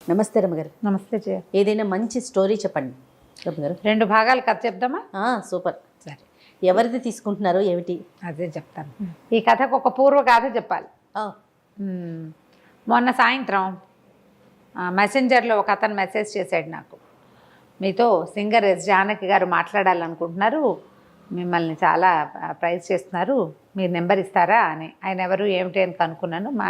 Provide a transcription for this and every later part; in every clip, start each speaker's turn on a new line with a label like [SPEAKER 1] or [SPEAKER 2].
[SPEAKER 1] నమస్తే రమ్మగారు.
[SPEAKER 2] నమస్తే జయ.
[SPEAKER 1] ఏదైనా మంచి స్టోరీ చెప్పండి రమ్మగారు.
[SPEAKER 2] 2 భాగాలు కథ చెప్దామా?
[SPEAKER 1] సూపర్.
[SPEAKER 2] సరే,
[SPEAKER 1] ఎవరిది తీసుకుంటున్నారో ఏమిటి?
[SPEAKER 2] అదే చెప్తాను. ఈ కథకు ఒక పూర్వ గాథ చెప్పాలి. మొన్న సాయంత్రం మెసెంజర్లో ఒక అతను మెసేజ్ చేశాడు నాకు. మీతో సింగర్ ఎస్ జానకి గారు మాట్లాడాలనుకుంటున్నారు, మిమ్మల్ని చాలా ప్రైజ్ చేస్తున్నారు, మీరు నెంబర్ ఇస్తారా అని. ఆయన ఎవరు ఏమిటి అని కనుక్కున్నాను. మా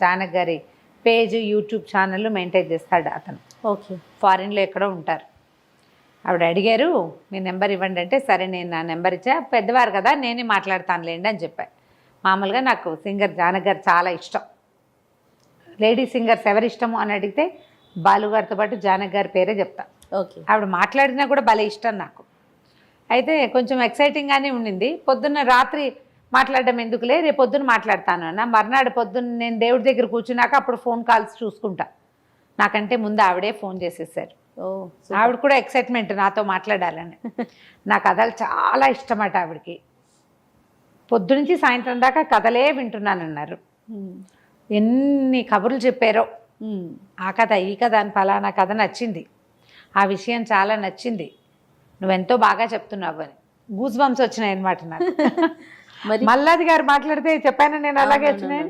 [SPEAKER 2] జానకి గారి పేజ్, యూట్యూబ్ ఛానల్ మెయింటైన్ చేస్తాడు అతను.
[SPEAKER 1] ఓకే.
[SPEAKER 2] ఫారిన్లో ఎక్కడో ఉంటారు. ఆవిడ అడిగారు, మీ నెంబర్ ఇవ్వండి అంటే, సరే నేను నా నెంబర్ ఇచ్చా, పెద్దవారు కదా నేనే మాట్లాడతానులేండి అని చెప్పా. మామూలుగా నాకు సింగర్ జానకి గారు చాలా ఇష్టం. లేడీ సింగర్స్ ఎవరి ఇష్టము అని అడిగితే బాలుగారితో పాటు జానకి గారి పేరే చెప్తా.
[SPEAKER 1] ఓకే.
[SPEAKER 2] ఆవిడ మాట్లాడినా కూడా భలే ఇష్టం నాకు. అయితే కొంచెం ఎక్సైటింగ్గానే ఉండింది. పొద్దున్న రాత్రి మాట్లాడడం ఎందుకులే, రేపు పొద్దున్న మాట్లాడతాను అన్న. మర్నాడు పొద్దున్న నేను దేవుడి దగ్గర కూర్చున్నాక అప్పుడు ఫోన్ కాల్స్ చూసుకుంటా. నాకంటే ముందు ఆవిడే ఫోన్ చేసేసారు. ఆవిడ కూడా ఎక్సైట్మెంట్ నాతో మాట్లాడాలని. నా కథలు చాలా ఇష్టమట ఆవిడకి. పొద్దునుంచి సాయంత్రం దాకా కథలే వింటున్నానన్నారు. ఎన్ని కబుర్లు చెప్పారో, ఆ కథ ఈ కథ అని, ఫలానా కథ నచ్చింది, ఆ విషయం చాలా నచ్చింది, నువ్వెంతో బాగా చెప్తున్నావు అని గూస్ బంప్స్ వచ్చినాయి అనమాట నాకు. మల్లాది గారు మాట్లాడితే చెప్పాను నేను, అలాగే వచ్చినాయి.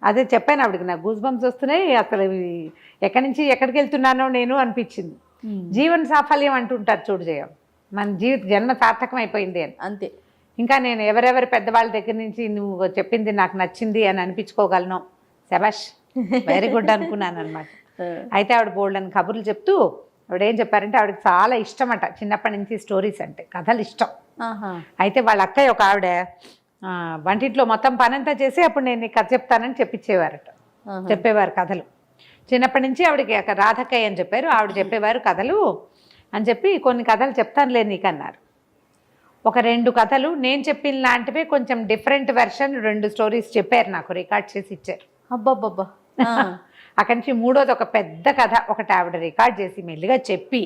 [SPEAKER 2] అదే చెప్పాను ఆవిడకి, నాకు గూస్ బంప్స్ వస్తున్నాయి, అసలు ఎక్కడి నుంచి ఎక్కడికి వెళ్తున్నానో నేను అనిపించింది. జీవన సాఫల్యం అంటుంటారు చూడు జయ, మన జన్మ సార్థకం అయిపోయింది అని.
[SPEAKER 1] అంతే.
[SPEAKER 2] ఇంకా నేను ఎవరెవరి పెద్దవాళ్ళ దగ్గర నుంచి నువ్వు చెప్పింది నాకు నచ్చింది అని అనిపించుకోగలను, శబాష్, వెరీ గుడ్ అనుకున్నాను అనమాట. అయితే ఆవిడ బోల్డ్ అని కబుర్లు చెప్తూ ఆవిడ ఏం చెప్పారంటే, ఆవిడకి చాలా ఇష్టం అంట చిన్నప్పటి నుంచి స్టోరీస్ అంటే, కథలు ఇష్టం. అయితే వాళ్ళ అక్కయ్య ఒక ఆవిడ వంటింట్లో మొత్తం పనంతా చేసి అప్పుడు నేను కథ చెప్తానని చెప్పేవారు కథలు. చిన్నప్పటి నుంచి ఆవిడకి రాధక్కయ్య అని చెప్పారు, ఆవిడ చెప్పేవారు కథలు అని చెప్పి, కొన్ని కథలు చెప్తానులే నీకు అన్నారు. ఒక 2 కథలు నేను చెప్పిన లాంటివే కొంచెం డిఫరెంట్ వెర్షన్ 2 స్టోరీస్ చెప్పారు నాకు, రికార్డ్ చేసి ఇచ్చారు.
[SPEAKER 1] అబ్బాబ్బా.
[SPEAKER 2] అక్కడి నుంచి 3వది ఒక పెద్ద కథ ఒకటి ఆవిడ రికార్డ్ చేసి మెల్లిగా చెప్పి,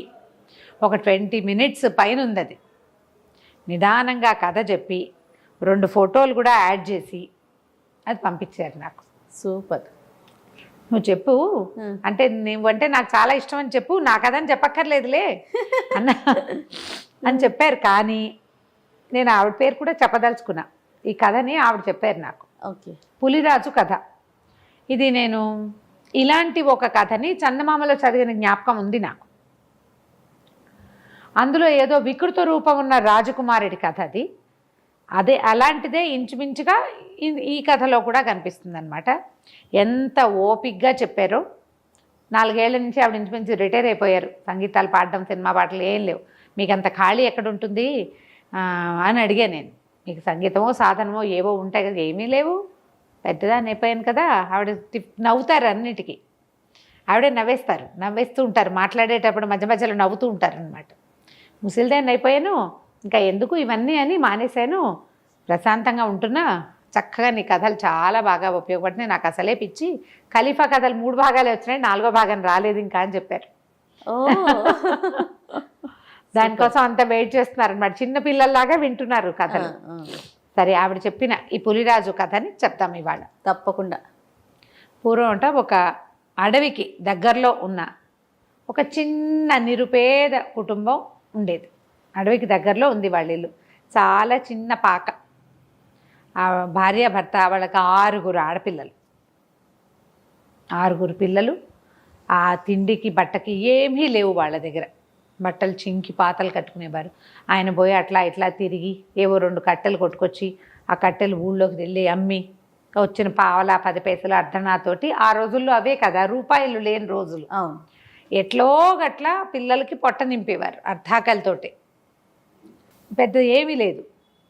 [SPEAKER 2] ఒక 20 మినిట్స్ పైన ఉంది అది. నిదానంగా కథ చెప్పి 2 ఫోటోలు కూడా యాడ్ చేసి అది పంపించారు నాకు.
[SPEAKER 1] సూపర్.
[SPEAKER 2] నువ్వు చెప్పు అంటే, నువ్వంటే నాకు చాలా ఇష్టం అని చెప్పు, నా కథ అని చెప్పక్కర్లేదులే అని చెప్పారు. కానీ నేను ఆవిడ పేరు కూడా చెప్పదలుచుకున్నా. ఈ కథని ఆవిడ చెప్పారు నాకు.
[SPEAKER 1] ఓకే.
[SPEAKER 2] పులిరాజు కథ. ఇది నేను ఇలాంటి ఒక కథని చందమామలో చదివిన జ్ఞాపకం ఉంది నాకు. అందులో ఏదో వికృత రూపం ఉన్న రాజకుమారుడి కథ అది. అదే అలాంటిదే ఇంచుమించుగా ఈ కథలో కూడా కనిపిస్తుంది అనమాట. ఎంత ఓపిక్గా చెప్పారో. 4 ఏళ్ల నుంచి ఆవిడ ఇంచుమించు రిటైర్ అయిపోయారు. సంగీతాలు పాడడం, సినిమా పాటలు ఏం లేవు. మీకు అంత ఖాళీ ఎక్కడుంటుంది అని అడిగా నేను. మీకు సంగీతమో సాధనమో ఏవో ఉంటాయి కదా, ఏమీ లేవు, పెద్దదాన్ని అయిపోయాను కదా. ఆవిడ నవ్వుతారు అన్నిటికీ, ఆవిడే నవ్వేస్తూ ఉంటారు, మాట్లాడేటప్పుడు మధ్య మధ్యలో నవ్వుతూ ఉంటారు అనమాట. ముసిలిదాన్ని అయిపోయాను, ఇంకా ఎందుకు ఇవన్నీ అని మానేశాను, ప్రశాంతంగా ఉంటున్నా, చక్కగా నీ కథలు చాలా బాగా ఉపయోగపడుతున్నాయి, నాకు అసలే పిచ్చి, ఖలీఫా కథలు 3 భాగాలే వచ్చినాయి, 4వ భాగం రాలేదు ఇంకా అని చెప్పారు. దానికోసం అంత వెయిట్ చేస్తున్నారనమాట, చిన్న పిల్లల్లాగా వింటున్నారు కథలు. సరే, ఆవిడ చెప్పిన ఈ పులిరాజు కథని చెప్తాం ఇవాళ.
[SPEAKER 1] తప్పకుండా.
[SPEAKER 2] పూర్వం అంట ఒక అడవికి దగ్గరలో ఉన్న ఒక చిన్న నిరుపేద కుటుంబం ఉండేది. అడవికి దగ్గరలో ఉంది వాళ్ళ ఇల్లు. చాలా చిన్న పాక. ఆ భార్య భర్త, వాళ్ళకి 6 ఆడపిల్లలు, 6 పిల్లలు. ఆ తిండికి బట్టకి ఏమీ లేవు వాళ్ళ దగ్గర. బట్టలు చింకి పాతలు కట్టుకునేవారు. ఆయన పోయి అట్లా ఇట్లా తిరిగి ఏవో 2 కట్టెలు కొట్టుకొచ్చి ఆ కట్టెలు ఊళ్ళోకి వెళ్ళి అమ్మి వచ్చిన పావలా 10 పైసలు అర్ధనాతోటి, ఆ రోజుల్లో అవే కదా రూపాయలు లేని రోజులు,
[SPEAKER 1] అవును,
[SPEAKER 2] ఎట్లో గట్లా పిల్లలకి పొట్ట నింపేవారు అర్ధాకలతోటి. పెద్ద ఏమీ లేదు.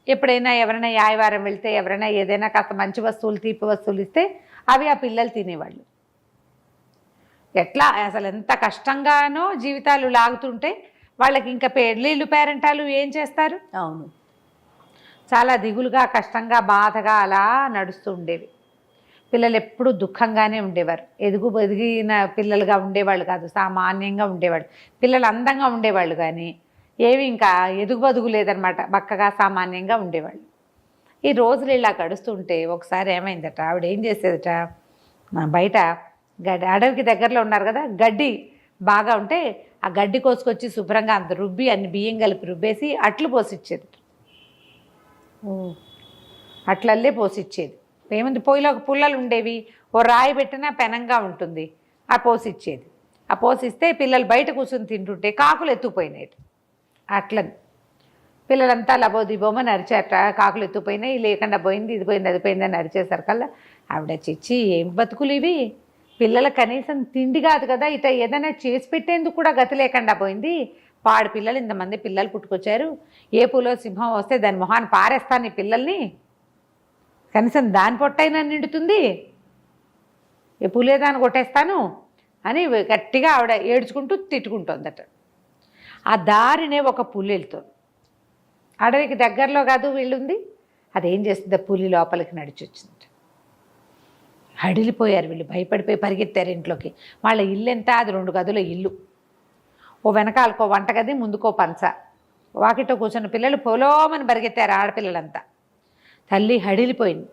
[SPEAKER 2] ఎప్పుడైనా ఎవరైనా యాయవారం వెళ్తే ఎవరైనా ఏదైనా కాస్త మంచి వస్తువులు, తీపి వస్తువులు ఇస్తే అవి ఆ పిల్లలు తినేవాళ్ళు. ఎట్లా అసలు ఎంత కష్టంగానో జీవితాలు లాగుతుంటే వాళ్ళకి ఇంకా పెళ్ళిళ్ళు, పేరెంటాలు ఏం చేస్తారు?
[SPEAKER 1] అవును,
[SPEAKER 2] చాలా దిగులుగా, కష్టంగా, బాధగా అలా నడుస్తూ ఉండేవి. పిల్లలు ఎప్పుడూ దుఃఖంగానే ఉండేవారు. ఎదిగిన పిల్లలుగా ఉండేవాళ్ళు కాదు, సామాన్యంగా ఉండేవాళ్ళు. పిల్లలు అందంగా ఉండేవాళ్ళు కానీ ఏవి ఇంకా ఎదుగుబదుగు లేదనమాట, బక్కగా సామాన్యంగా ఉండేవాళ్ళు. ఈ రోజులు ఇలా గడుస్తుంటే ఒకసారి ఏమైందట, ఆవిడ ఏం చేసేదట, బయట గడ్డి అడవికి దగ్గరలో ఉన్నారు కదా, గడ్డి బాగా ఉంటే ఆ గడ్డి కోసుకొచ్చి శుభ్రంగా అంత రుబ్బి అన్ని బియ్యం కలిపి రుబ్బేసి అట్లు పోసిచ్చేది. అట్లల్లే పోసిచ్చేది. ఏముంది, పొయ్యిలో పుల్లలు ఉండేవి, ఓ రాయి పెట్టినా పెనంగా ఉంటుంది, ఆ పోసిచ్చేది. ఆ పోసిస్తే పిల్లలు బయట కూర్చొని తింటుంటే కాకులు ఎత్తుకుపోయినాయి. అట్లని పిల్లలంతా లబోదిబోమని అరిచేట, కాకులు ఎత్తుకుపోయినాయి, లేకుండా పోయింది, ఇది పోయింది, అది పోయింది అని అరిచేసరికల్లా ఆవిడ చిచ్చి ఏం బతుకులు ఇవి, పిల్లల కనీసం తిండి కాదు కదా, ఇట ఏదైనా చేసి పెట్టేందుకు కూడా గతి లేకుండా పోయింది. పాడు పిల్లలు, ఇంతమంది పిల్లలు పుట్టుకొచ్చారు, ఏ పూలో సింహం వస్తే దాని మొహాన్ని పారేస్తాను ఈ పిల్లల్ని, కనీసం దాని పొట్టైనా నిండుతుంది, ఏ పూలే దాన్ని కొట్టేస్తాను అని గట్టిగా ఆవిడ ఏడ్చుకుంటూ తిట్టుకుంటుందట. ఆ దారినే ఒక పులి వెళ్తుంది, అడవికి దగ్గరలో కాదు వీళ్ళుంది. అదేం చేస్తుంది, పులి లోపలికి నడిచి వచ్చింది. హడిలిపోయారు వీళ్ళు, భయపడిపోయి పరిగెత్తారు ఇంట్లోకి. వాళ్ళ ఇల్లు ఎంత, అది 2 గదుల ఇల్లు, ఓ వెనకాలకో వంటగది, ముందుకో పంచ, వాకిట్లో కూర్చున్న పిల్లలు పొలోమని పరిగెత్తారు ఆడపిల్లలంతా. తల్లి హడిలిపోయింది,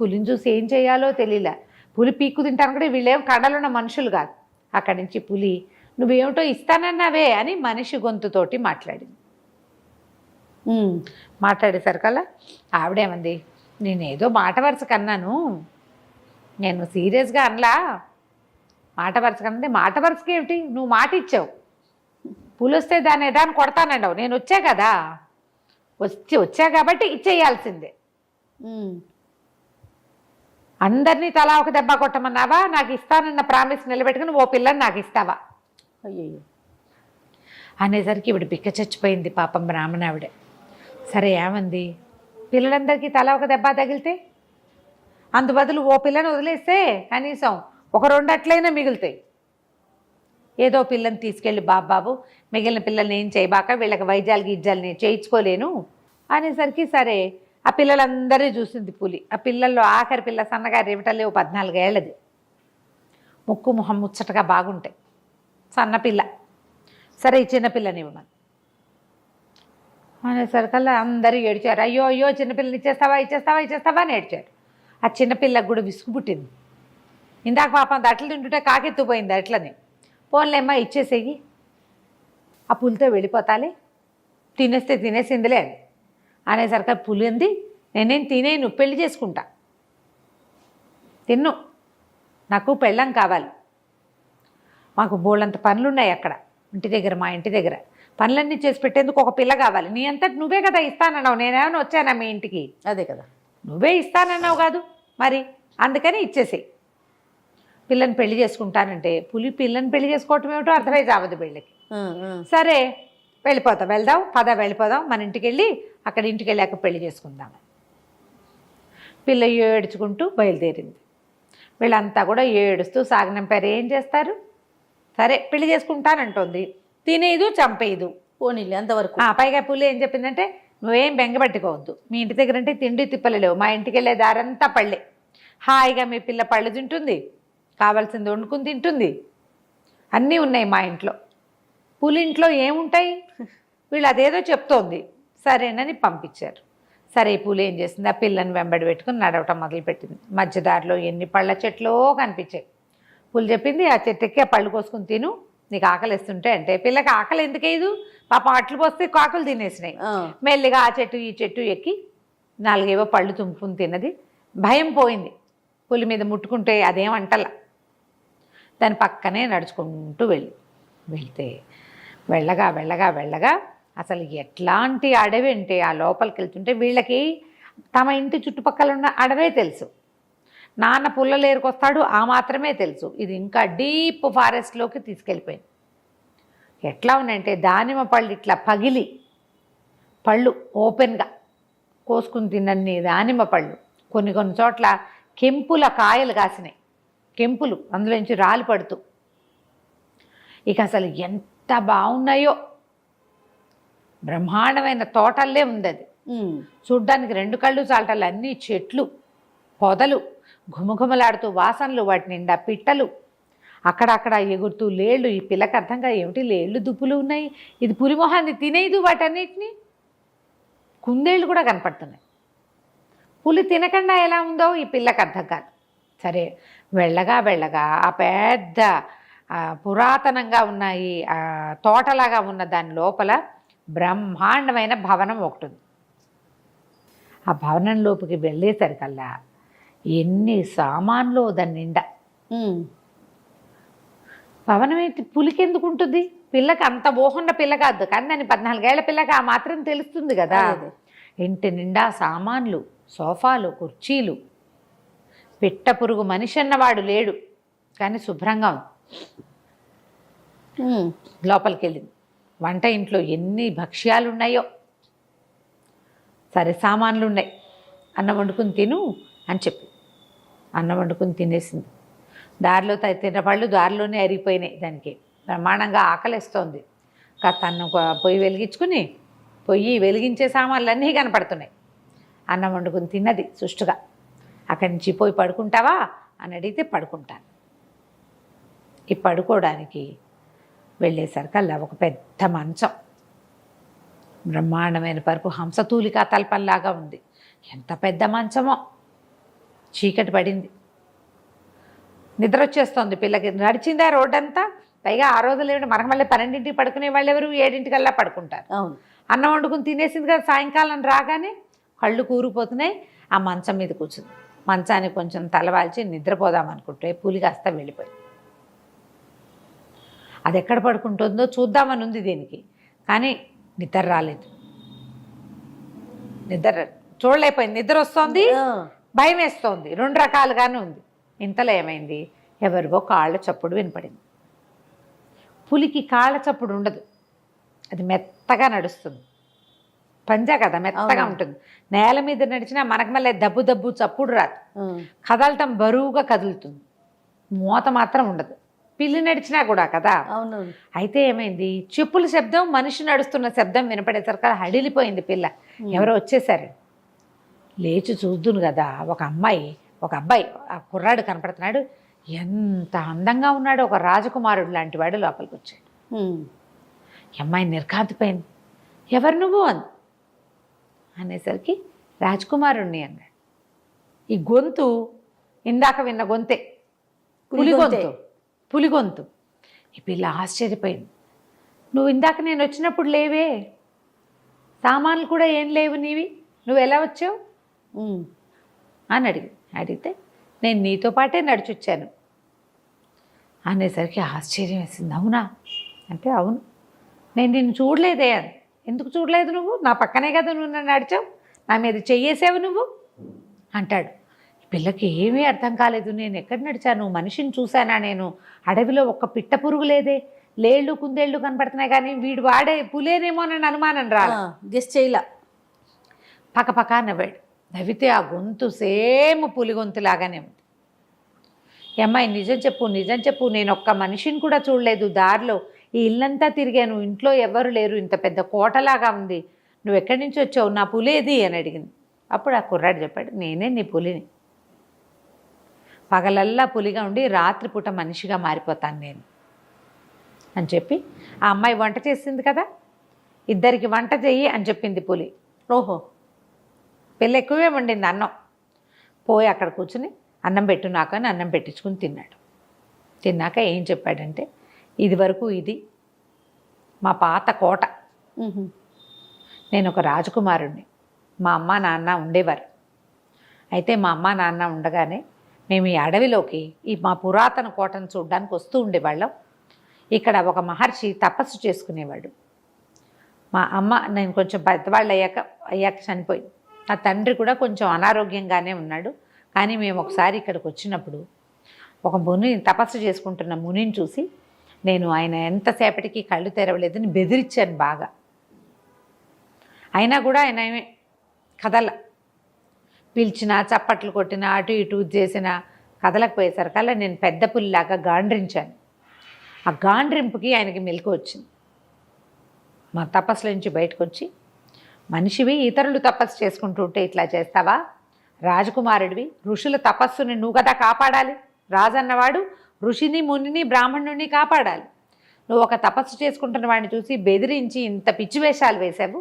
[SPEAKER 2] పులిని చూసి ఏం చేయాలో తెలియలే. పులి పీక్కు తింటాను కూడా, వీళ్ళేం కడలున్న మనుషులు కాదు. అక్కడి నుంచి పులి నువ్వేమిటో ఇస్తానన్నావే అని మనిషి గొంతుతోటి మాట్లాడింది. మాట్లాడేసరికల్లా ఆవిడేమంది, నేనేదో మాట వరుస కన్నాను, నేను సీరియస్గా అనలా, మాట వరుస కన్నది. మాట వరుసకి ఏమిటి, నువ్వు మాట ఇచ్చావు, పులి వస్తే దాన్ని ఏదాన్ని కొడతానండవు, నేను వచ్చా కదా, వచ్చా కాబట్టి ఇచ్చేయాల్సిందే. అందరినీ తలా ఒక దెబ్బ కొట్టమన్నావా, నాకు ఇస్తానన్న ప్రామిస్ నిలబెట్టుకుని ఓ పిల్లని నాకు ఇస్తావా
[SPEAKER 1] అయ్యో
[SPEAKER 2] అనేసరికి ఇవిడ బిక్క చచ్చిపోయింది పాపం బ్రాహ్మణావిడ. సరే ఏమంది, పిల్లలందరికీ తలా ఒక దెబ్బ తగిలితే అందు బదులు ఓ పిల్లని వదిలేస్తే కనీసం ఒక 2 అట్లయినా మిగులుతాయి. ఏదో పిల్లని తీసుకెళ్ళి బాబాబు మిగిలిన పిల్లల్ని ఏం చేయబాక, వీళ్ళకి వైద్యాలు గిజ్జాలు నేను చేయించుకోలేను అనేసరికి సరే ఆ పిల్లలందరూ చూసింది పులి. ఆ పిల్లల్లో ఆఖరి పిల్ల సన్నగా రేవటలే 14 ఏళ్ళది, ముక్కు మొహం ముచ్చటగా బాగుంటాయి, సన్నపిల్ల. సరే ఈ చిన్నపిల్లని ఇవ్వమని అనేసరికల్లా అందరూ ఏడ్చారు. అయ్యో అయ్యో చిన్నపిల్లని ఇచ్చేస్తావా ఇచ్చేస్తావా ఇచ్చేస్తావా అని ఏడ్చారు. ఆ చిన్నపిల్లకు కూడా విసుగు పుట్టింది. ఇందాక పాపం అట్లు తింటుంటే కాకెత్తుపోయింది అట్లని, పోన్లేమ్మా ఇచ్చేసేయి, ఆ పులితో వెళ్ళిపోతాలి, తినేస్తే తినేసిందిలే అని అనేసరికి పులి అంది, నేనేం తినేను, పెళ్లి చేసుకుంటా, తిన్ను, నాకు పెళ్ళం కావాలి, మాకు బోళ్ళంత పనులున్నాయి అక్కడ ఇంటి దగ్గర, మా ఇంటి దగ్గర పనులన్నీ చేసి పెట్టేందుకు ఒక పిల్ల కావాలి, నీ అంతటి నువ్వే కదా ఇస్తానన్నావు, నేనేమైనా వచ్చానా మీ ఇంటికి,
[SPEAKER 1] అదే కదా,
[SPEAKER 2] నువ్వే ఇస్తానన్నావు కాదు మరి, అందుకని ఇచ్చేసేయి, పిల్లని పెళ్లి చేసుకుంటానంటే పులి పిల్లని పెళ్లి చేసుకోవటం ఏమిటో అర్థమై చావదు వీళ్ళకి. సరే వెళ్ళిపోతాం, వెళ్దాం పద వెళ్ళిపోదాం, మన ఇంటికి వెళ్ళి అక్కడ ఇంటికి వెళ్ళాక పెళ్లి చేసుకుందాం. పిల్ల ఏడ్చుకుంటూ బయలుదేరింది. వీళ్ళంతా కూడా ఏడుస్తూ సాగనంపారు. ఏం చేస్తారు, సరే పెళ్లి చేసుకుంటానంటోంది, తినేదు చంపేదు,
[SPEAKER 1] పోనీలే అంతవరకు.
[SPEAKER 2] పైగా పులి ఏం చెప్పిందంటే, నువ్వేం బెంగపెట్టుకోవద్దు, మీ ఇంటి దగ్గర అంటే తిండి తిప్పలు లేవు, మా ఇంటికి వెళ్ళే దారంతా పళ్ళే, హాయిగా మీ పిల్ల పళ్ళు తింటుంది, కావాల్సింది వండుకుని తింటుంది, అన్నీ ఉన్నాయి మా ఇంట్లో, పులి ఇంట్లో ఏముంటాయి, వీళ్ళు అదేదో చెప్తోంది. సరేనని పంపించారు. సరే ఈ పులి ఏం చేసింది, ఆ పిల్లని వెంబడి పెట్టుకుని నడవటం మొదలుపెట్టింది. మధ్యదారిలో ఎన్ని పళ్ళ చెట్లో కనిపించాయి. పులి చెప్పింది, ఆ చెట్టు ఎక్కి ఆ పళ్ళు కోసుకుని తిను, నీకు ఆకలి వేస్తుంటే అంటే, పిల్లకి ఆకలి ఎందుకేదు, పాపం అట్లు పోస్తే కాకులు తినేసినాయి. మెల్లిగా ఆ చెట్టు ఈ చెట్టు ఎక్కి 4 ఏవో పళ్ళు తుంపుకుని తిన్నది. భయం పోయింది, పులి మీద ముట్టుకుంటే అదేమంటలా. దాని పక్కనే నడుచుకుంటూ వెళ్తే వెళ్ళగా వెళ్ళగా వెళ్ళగా అసలు ఎట్లాంటి అడవి అంటే, ఆ లోపలికి వెళ్తుంటే వీళ్ళకి తమ ఇంటి చుట్టుపక్కల ఉన్న అడవే తెలుసు, నాన్న పుల్లలు ఏరుకొస్తాడు ఆ మాత్రమే తెలుసు. ఇది ఇంకా డీప్ ఫారెస్ట్లోకి తీసుకెళ్ళిపోయింది. ఎట్లా ఉన్నాయంటే, దానిమ్మ పళ్ళు ఇట్లా పగిలి పళ్ళు ఓపెన్గా కోసుకుని తిన్నన్ని దానిమ్మ పళ్ళు, కొన్ని చోట్ల కెంపుల కాయలు కాసినాయి, కెంపులు అందులోంచి రాలి పడుతూ. ఇక అసలు ఎంత బాగున్నాయో, బ్రహ్మాండమైన తోటల్లే ఉంది అది. చూడ్డానికి 2 కళ్ళు చాలటాలు, అన్నీ చెట్లు పొదలు, ఘుమఘుమలాడుతూ వాసనలు, వాటి నిండా పిట్టలు, అక్కడక్కడ ఎగురుతూ లేళ్ళు. ఈ పిల్లకి అర్థంగా ఏమిటి లేళ్ళు దుప్పులు ఉన్నాయి, ఇది పులిమొహాన్ని తినేదు వాటన్నిటినీ. కుందేళ్ళు కూడా కనపడుతున్నాయి. పులి తినకుండా ఎలా ఉందో ఈ పిల్లకి అర్థం కాదు. సరే వెళ్ళగా వెళ్ళగా ఆ పెద్ద పురాతనంగా ఉన్న ఈ తోటలాగా ఉన్న దాని లోపల బ్రహ్మాండమైన భవనం ఒకటి ఉంది. ఆ భవనంలోకి వెళ్ళేసరికల్లా ఎన్ని సామాన్లు దాని నిండా. భవనం ఏంటి, పులికి ఎందుకు ఉంటుంది? పిల్లకి అంత ఊహన్న పిల్ల కాదు కానీ దాన్ని 14 ఏళ్ల పిల్లకి ఆ మాత్రం తెలుస్తుంది కదా. ఇంటి నిండా సామాన్లు, సోఫాలు, కుర్చీలు. పిట్ట పురుగు మనిషి అన్నవాడు లేడు కానీ శుభ్రంగా ఉంది. లోపలికి వెళ్ళింది. వంట ఇంట్లో ఎన్ని భక్ష్యాలు ఉన్నాయో, సరే సామాన్లు ఉన్నాయి. అన్నం వండుకుని తిను అని చెప్పి అన్నం వండుకుని తినేసింది. దారిలో తిన్నపళ్ళు దారిలోనే అరిగిపోయినాయి. దానికి బ్రహ్మాండంగా ఆకలిస్తోంది. కాస్త అన్నం పొయ్యి వెలిగించుకుని పొయ్యి వెలిగించే సామాన్లు అన్నీ కనపడుతున్నాయి. అన్నం వండుకుని తిన్నది సుష్టుగా. అక్కడి నుంచి పోయి పడుకుంటావా అని అడిగితే పడుకుంటాను. ఈ పడుకోవడానికి వెళ్ళేసరికల్లా ఒక పెద్ద మంచం, బ్రహ్మాండమైన పరుపు, హంసతూలికా తల్పంలాగా ఉంది. ఎంత పెద్ద మంచమో. చీకటి పడింది. నిద్ర వచ్చేస్తోంది పిల్లకి. నడిచిందా రోడ్డంతా. పైగా ఆ రోజులు ఏమిటి, మనకు మళ్ళీ 12ంటికి పడుకునే వాళ్ళు ఎవరు 7ంటికల్లా పడుకుంటారు.
[SPEAKER 1] అవును.
[SPEAKER 2] అన్నం వండుకుని తినేసింది కదా. సాయంకాలం రాగానే కళ్ళు కూరిపోతున్నాయి. ఆ మంచం మీద కూర్చుంది. మంచానికి కొంచెం తలవాల్చి నిద్రపోదాం అనుకుంటే పులి కాస్త వెళ్ళిపోయింది. అది ఎక్కడ పడుకుంటుందో చూద్దామని ఉంది దీనికి, కానీ నిద్ర రాలేదు. నిద్ర చూడలేకపోయింది. నిద్ర వస్తోంది, భయం వేస్తోంది, 2 రకాలుగానే ఉంది. ఇంతలో ఏమైంది, ఎవరివో కాళ్ళ చప్పుడు వినపడింది. పులికి కాళ్ళ చప్పుడు ఉండదు, అది మెత్తగా నడుస్తుంది. పంజా కదా, మెత్తగా ఉంటుంది. నేల మీద నడిచినా మనకు మళ్ళీ దబ్బు దబ్బు చప్పుడు రాదు. కదలటం బరువుగా కదులుతుంది, మూత మాత్రం ఉండదు. పిల్లి నడిచినా కూడా కదా. అయితే ఏమైంది, చెప్పుల శబ్దం, మనిషి నడుస్తున్న శబ్దం వినపడేసరికి హడిలిపోయింది పిల్ల. ఎవరో వచ్చేసారు. లేచి చూద్దును కదా, ఒక అబ్బాయి ఆ కుర్రాడు కనపడుతున్నాడు. ఎంత అందంగా ఉన్నాడు, ఒక రాజకుమారుడు లాంటి వాడు లోపలికి వచ్చాడు. అమ్మాయి నిర్ఘాంతపోయింది. ఎవరు నువ్వు అనేసరికి రాజకుమారుణ్ణి అన్నాడు. ఈ గొంతు ఇందాక విన్న గొంతే, పులి గొంతు. ఈ పిల్ల ఆశ్చర్యపోయింది. నువ్వు ఇందాక నేను వచ్చినప్పుడు లేవే, సామాన్లు కూడా ఏం లేవు నీవి, నువ్వు ఎలా వచ్చావు అని అడిగితే నేను నీతో పాటే నడిచొచ్చాను అనేసరికి ఆశ్చర్యం వేసింది. అవునా అంటే అవును, నేను నిన్ను చూడలేదే. ఎందుకు చూడలేదు నువ్వు? నా పక్కనే కదా నువ్వు నన్ను నడిచావు, నా మీద చెయ్యేసావు నువ్వు అంటాడు. పిల్లకి ఏమీ అర్థం కాలేదు. నేను ఎక్కడ నడిచాను, మనిషిని చూశానా నేను? అడవిలో ఒక్క పిట్ట పురుగు లేదే, లేళ్ళు కుందేళ్ళు కనపడుతున్నాయి కానీ వీడు వాడే పులేనేమో అని అనుమానం రాలా.
[SPEAKER 1] గెస్ చేయలా.
[SPEAKER 2] పక్కపక్క నవ్వాడు. నవ్వితే ఆ గొంతు సేమ్ పులి గొంతులాగానే ఉంది. అమ్మాయి నిజం చెప్పు, నేను ఒక్క మనిషిని కూడా చూడలేదు. దారిలో ఈ ఇల్లంతా తిరిగాను, ఇంట్లో ఎవరు లేరు, ఇంత పెద్ద కోటలాగా ఉంది. నువ్వు ఎక్కడి నుంచి వచ్చావు, నా పులేది అని అడిగింది. అప్పుడు ఆ కుర్రాడు చెప్పాడు, నేనే నీ పులిని. పగలల్లా పులిగా ఉండి రాత్రిపూట మనిషిగా మారిపోతాను నేను అని చెప్పి, ఆ అమ్మాయి వంట చేసింది కదా, ఇద్దరికి వంట చెయ్యి అని చెప్పింది పులి. ఓహో, పిల్ల ఎక్కువే వండింది అన్నం. పోయి అక్కడ కూర్చుని అన్నం పెట్టు నాకు అని అన్నం పెట్టించుకుని తిన్నాడు. తిన్నాక ఏం చెప్పాడంటే, ఇది వరకు ఇది మా పాత కోట, నేను ఒక రాజకుమారుణ్ణి, మా అమ్మ నాన్న ఉండేవారు. అయితే మా అమ్మ నాన్న ఉండగానే మేము ఈ అడవిలోకి ఈ మా పురాతన కోటను చూడడానికి వస్తూ ఉండేవాళ్ళం. ఇక్కడ ఒక మహర్షి తపస్సు చేసుకునేవాడు. మా అమ్మ నేను కొంచెం పెద్దవాళ్ళు అయ్యాక చనిపోయింది. నా తండ్రి కూడా కొంచెం అనారోగ్యంగానే ఉన్నాడు. కానీ మేము ఒకసారి ఇక్కడికి వచ్చినప్పుడు ఒక మునిని తపస్సు చేసుకుంటున్న మునిని చూసి నేను ఆయన ఎంతసేపటికి కళ్ళు తెరవలేదని బెదిరించాను బాగా. అయినా కూడా ఆయన ఏమే కదల, పిలిచినా చప్పట్లు కొట్టినా అటు ఇటు చేసినా కదలకపోయేసరికల్లా నేను పెద్ద పుల్లిలాగా గాండ్రించాను. ఆ గాండ్రింపుకి ఆయనకి మెలకు వచ్చింది. మా తపస్సుల నుంచి బయటకు వచ్చి, మనిషివి ఇతరులు తపస్సు చేసుకుంటుంటే ఇట్లా చేస్తావా? రాజకుమారుడివి, ఋషుల తపస్సుని నువ్వు కదా కాపాడాలి. రాజన్నవాడు ఋషిని, మునిని, బ్రాహ్మణుని కాపాడాలి. నువ్వు ఒక తపస్సు చేసుకుంటున్న వాడిని చూసి బెదిరించి ఇంత పిచ్చి వేషాలు వేశావు.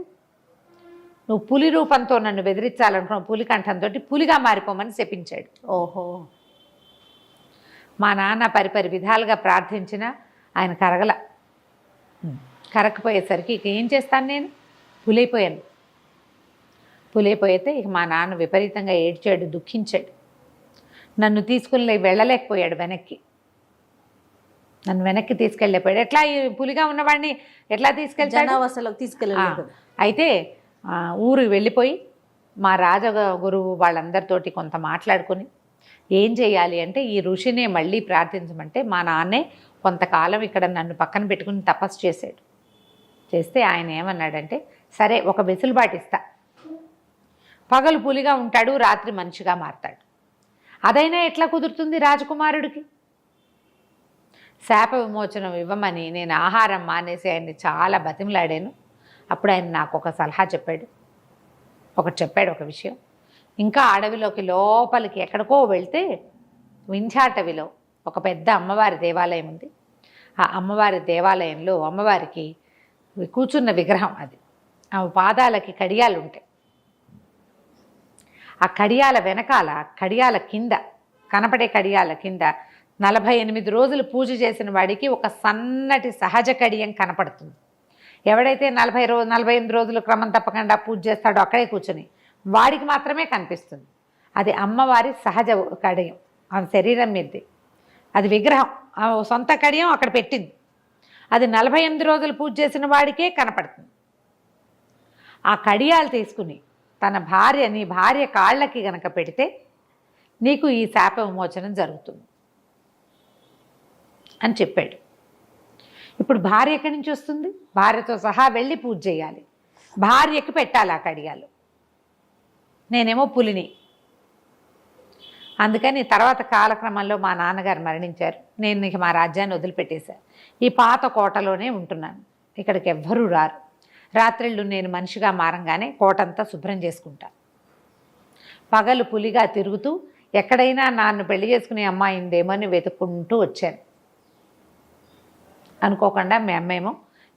[SPEAKER 2] నువ్వు పులి రూపంతో నన్ను బెదిరించాలనుకున్నావు, పులి కంఠంతో పులిగా మారిపోమని శపించాడు.
[SPEAKER 1] ఓహో,
[SPEAKER 2] మా నాన్న పరిపరి విధాలుగా ప్రార్థించినా ఆయన కరగల. కరగకపోయేసరికి ఇక ఏం చేస్తాను, నేను పులైపోయాను. పులైపోయితే ఇక మా నాన్న విపరీతంగా ఏడ్చాడు, దుఃఖించాడు. నన్ను తీసుకుని వెళ్ళలేకపోయాడు వెనక్కి. నన్ను వెనక్కి తీసుకెళ్ళిపోయాడు. ఎట్లా ఈ పులిగా ఉన్నవాడిని ఎట్లా తీసుకెళ్తాడు?
[SPEAKER 1] జనావాసాలకు తీసుకెళ్ళలేదు.
[SPEAKER 2] అయితే ఊరికి వెళ్ళిపోయి మా రాజగురువు వాళ్ళందరితోటి కొంత మాట్లాడుకొని ఏం చేయాలి అంటే, ఈ ఋషినే మళ్ళీ ప్రార్థించమంటే మా నాన్నే కొంతకాలం ఇక్కడ నన్ను పక్కన పెట్టుకుని తపస్సు చేశాడు. చేస్తే ఆయన ఏమన్నాడంటే, సరే ఒక వెసులుబాటు ఇస్తా, పగలు పులిగా ఉంటాడు, రాత్రి మనిషిగా మారతాడు. అదైనా ఎట్లా కుదురుతుంది రాజకుమారుడికి? శాప విమోచనం ఇవ్వమని నేను ఆహారం మానేసి ఆయన్ని చాలా బతిమలాడాను. అప్పుడు ఆయన నాకు ఒక సలహా చెప్పాడు, ఒక విషయం. ఇంకా అడవిలోకి లోపలికి ఎక్కడికో వెళ్తే వింధ్యాటవిలో ఒక పెద్ద అమ్మవారి దేవాలయం ఉంది. ఆ అమ్మవారి దేవాలయంలో అమ్మవారికి కూర్చున్న విగ్రహం అది. ఆ పాదాలకి కడియాలు ఉంటాయి. ఆ కడియాల వెనకాల, కడియాల కింద, కనపడే కడియాల కింద 48 రోజులు పూజ చేసిన వాడికి ఒక సన్నటి సహజ కడియం కనపడుతుంది. ఎవడైతే 48 రోజులు క్రమం తప్పకుండా పూజ చేస్తాడో అక్కడే కూర్చొని వాడికి మాత్రమే కనిపిస్తుంది. అది అమ్మవారి సహజ కడియం, ఆమె శరీరం మీదది. అది విగ్రహం, సొంత కడియం అక్కడ పెట్టింది. అది 48 రోజులు పూజ చేసిన వాడికే కనపడుతుంది. ఆ కడియాలు తీసుకుని నీ భార్య కాళ్ళకి గనక పెడితే నీకు ఈ శాప విమోచనం జరుగుతుంది అని చెప్పాడు. ఇప్పుడు భార్య ఎక్కడి నుంచి వస్తుంది? భార్యతో సహా వెళ్ళి పూజ చేయాలి, భార్యకి పెట్టాలి ఆ కడియాలు. నేనేమో పులిని. అందుకని తర్వాత కాలక్రమంలో మా నాన్నగారు మరణించారు. నేను ఇక మా రాజ్యాన్ని వదిలిపెట్టేశాను. ఈ పాత కోటలోనే ఉంటున్నాను. ఇక్కడికి ఎవ్వరూ రారు. రాత్రిళ్ళు నేను మనిషిగా మారంగానే కోటంతా శుభ్రం చేసుకుంటాను. పగలు పులిగా తిరుగుతూ ఎక్కడైనా నన్ను పెళ్లి చేసుకునే అమ్మాయిందేమో అని వెతుక్కుంటూ వచ్చాను. అనుకోకుండా మీ అమ్మేమో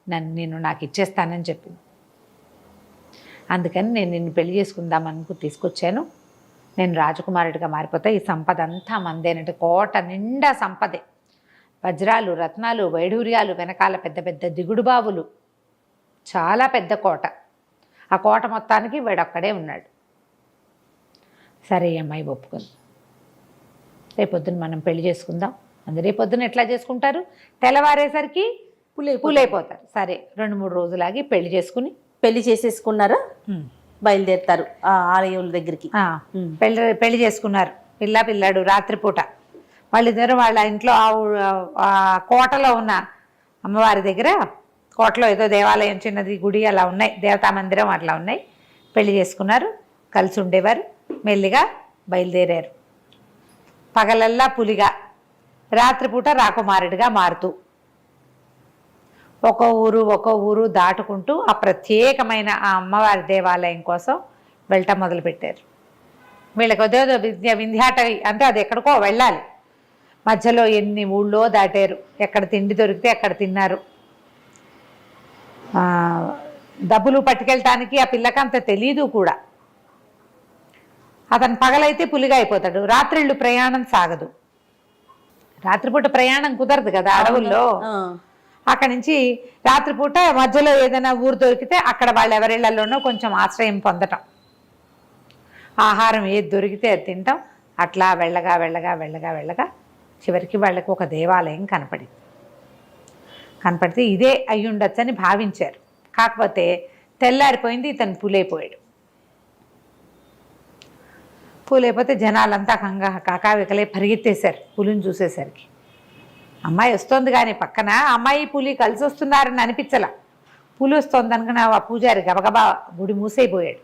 [SPEAKER 2] నేను నాకు ఇచ్చేస్తానని చెప్పింది. అందుకని నేను నిన్ను పెళ్లి చేసుకుందామనుకు తీసుకొచ్చాను. నేను రాజకుమారుడిగా మారిపోతా, ఈ సంపద అంతా మందేనంటే కోట నిండా సంపదే. వజ్రాలు, రత్నాలు, వైఢూర్యాలు, వెనకాల పెద్ద పెద్ద దిగుడు బావులు, చాలా పెద్ద కోట. ఆ కోట మొత్తానికి వీడొక్కడే ఉన్నాడు. సరే అమ్మాయి ఒప్పుకుంది. రేపొద్దున మనం పెళ్లి చేసుకుందాం. రేపొద్దున ఎట్లా చేసుకుంటారు? తెల్లవారేసరికి పూలైపోతారు. సరే 2-3 రోజులాగి పెళ్లి చేసుకుని
[SPEAKER 1] పెళ్లి చేసేసుకున్నారా? బయలుదేరుతారు ఆ ఆలయం దగ్గరికి.
[SPEAKER 2] పెళ్లి చేసుకున్నారు. పిల్లాడు రాత్రిపూట వాళ్ళిద్దరు వాళ్ళ ఇంట్లో ఆ కోటలో ఉన్న అమ్మవారి దగ్గర, కోటలో ఏదో దేవాలయం, చిన్నది గుడి అలా ఉన్నాయి, దేవతా మందిరం అట్లా ఉన్నాయి. పెళ్లి చేసుకున్నారు, కలిసి ఉండేవారు. మెల్లిగా బయలుదేరారు. పగలల్లా పులిగా, రాత్రిపూట రాకుమారుడిగా మారుతూ ఒక్కో ఊరు దాటుకుంటూ ఆ ప్రత్యేకమైన ఆ అమ్మవారి దేవాలయం కోసం వెళ్ళటం మొదలుపెట్టారు. వీళ్ళకి అదేదో వింధ్యాటవి అంటే అది ఎక్కడికో వెళ్ళాలి. మధ్యలో ఎన్ని ఊళ్ళో దాటారు. ఎక్కడ తిండి దొరికితే అక్కడ తిన్నారు. డబ్బులు పట్టుకెళ్ళటానికి ఆ పిల్లకి అంత తెలీదు కూడా. అతను పగలైతే పులిగా అయిపోతాడు, రాత్రిళ్ళు ప్రయాణం సాగదు. రాత్రిపూట ప్రయాణం కుదరదు కదా అడవుల్లో. అక్కడి నుంచి రాత్రిపూట మధ్యలో ఏదైనా ఊరు దొరికితే అక్కడ వాళ్ళు ఎవరిళ్లలోనో కొంచెం ఆశ్రయం పొందటం, ఆహారం ఏది దొరికితే అది తింటాం. అట్లా వెళ్ళగా చివరికి వాళ్ళకి ఒక దేవాలయం కనపడితే ఇదే అయి ఉండొచ్చని భావించారు. కాకపోతే తెల్లారిపోయింది, ఇతను పూలైపోయాడు. పూలైపోతే జనాలంతా కాకావికలే పరిగెత్తేశారు పులిని చూసేసరికి. అమ్మాయి వస్తుంది కానీ పక్కన అమ్మాయి పులి కలిసి వస్తున్నారని అనిపించలా. పులి వస్తుంది అనుకున్న ఆ పూజారి గబగబా గుడి మూసైపోయాడు.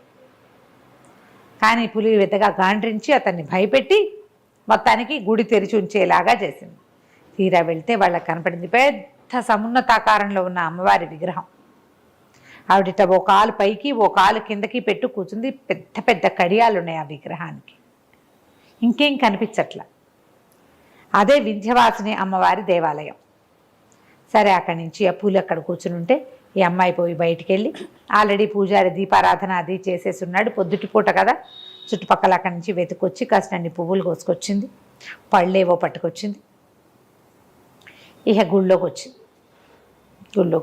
[SPEAKER 2] కానీ పులి పెద్దగా గాండ్రించి అతన్ని భయపెట్టి మొత్తానికి గుడి తెరిచి ఉంచేలాగా చేసింది. తీరా వెళ్తే వాళ్ళకి కనపడింది పెద్ద సమున్నతాకారంలో ఉన్న అమ్మవారి విగ్రహం. ఆవిడిట ఓ కాలు పైకి ఓ కాలు కిందకి పెట్టు కూర్చుంది. పెద్ద పెద్ద కడియాలు ఉన్నాయి ఆ విగ్రహానికి. ఇంకేం కనిపించట్లా. అదే వింధ్యవాసిని అమ్మవారి దేవాలయం. సరే అక్కడి నుంచి ఆ పూలు అక్కడ కూర్చుని ఉంటే ఈ అమ్మాయి పోయి బయటికి వెళ్ళి ఆల్రెడీ పూజారి దీపారాధన అది చేసేసి ఉన్నాడు. పొద్దుటిపూట కదా, చుట్టుపక్కల అక్కడి నుంచి వెతుకొచ్చి కాసినన్ని పువ్వులు కోసుకొచ్చింది, పళ్ళేవో పట్టుకొచ్చింది. ఇక గుళ్ళోకి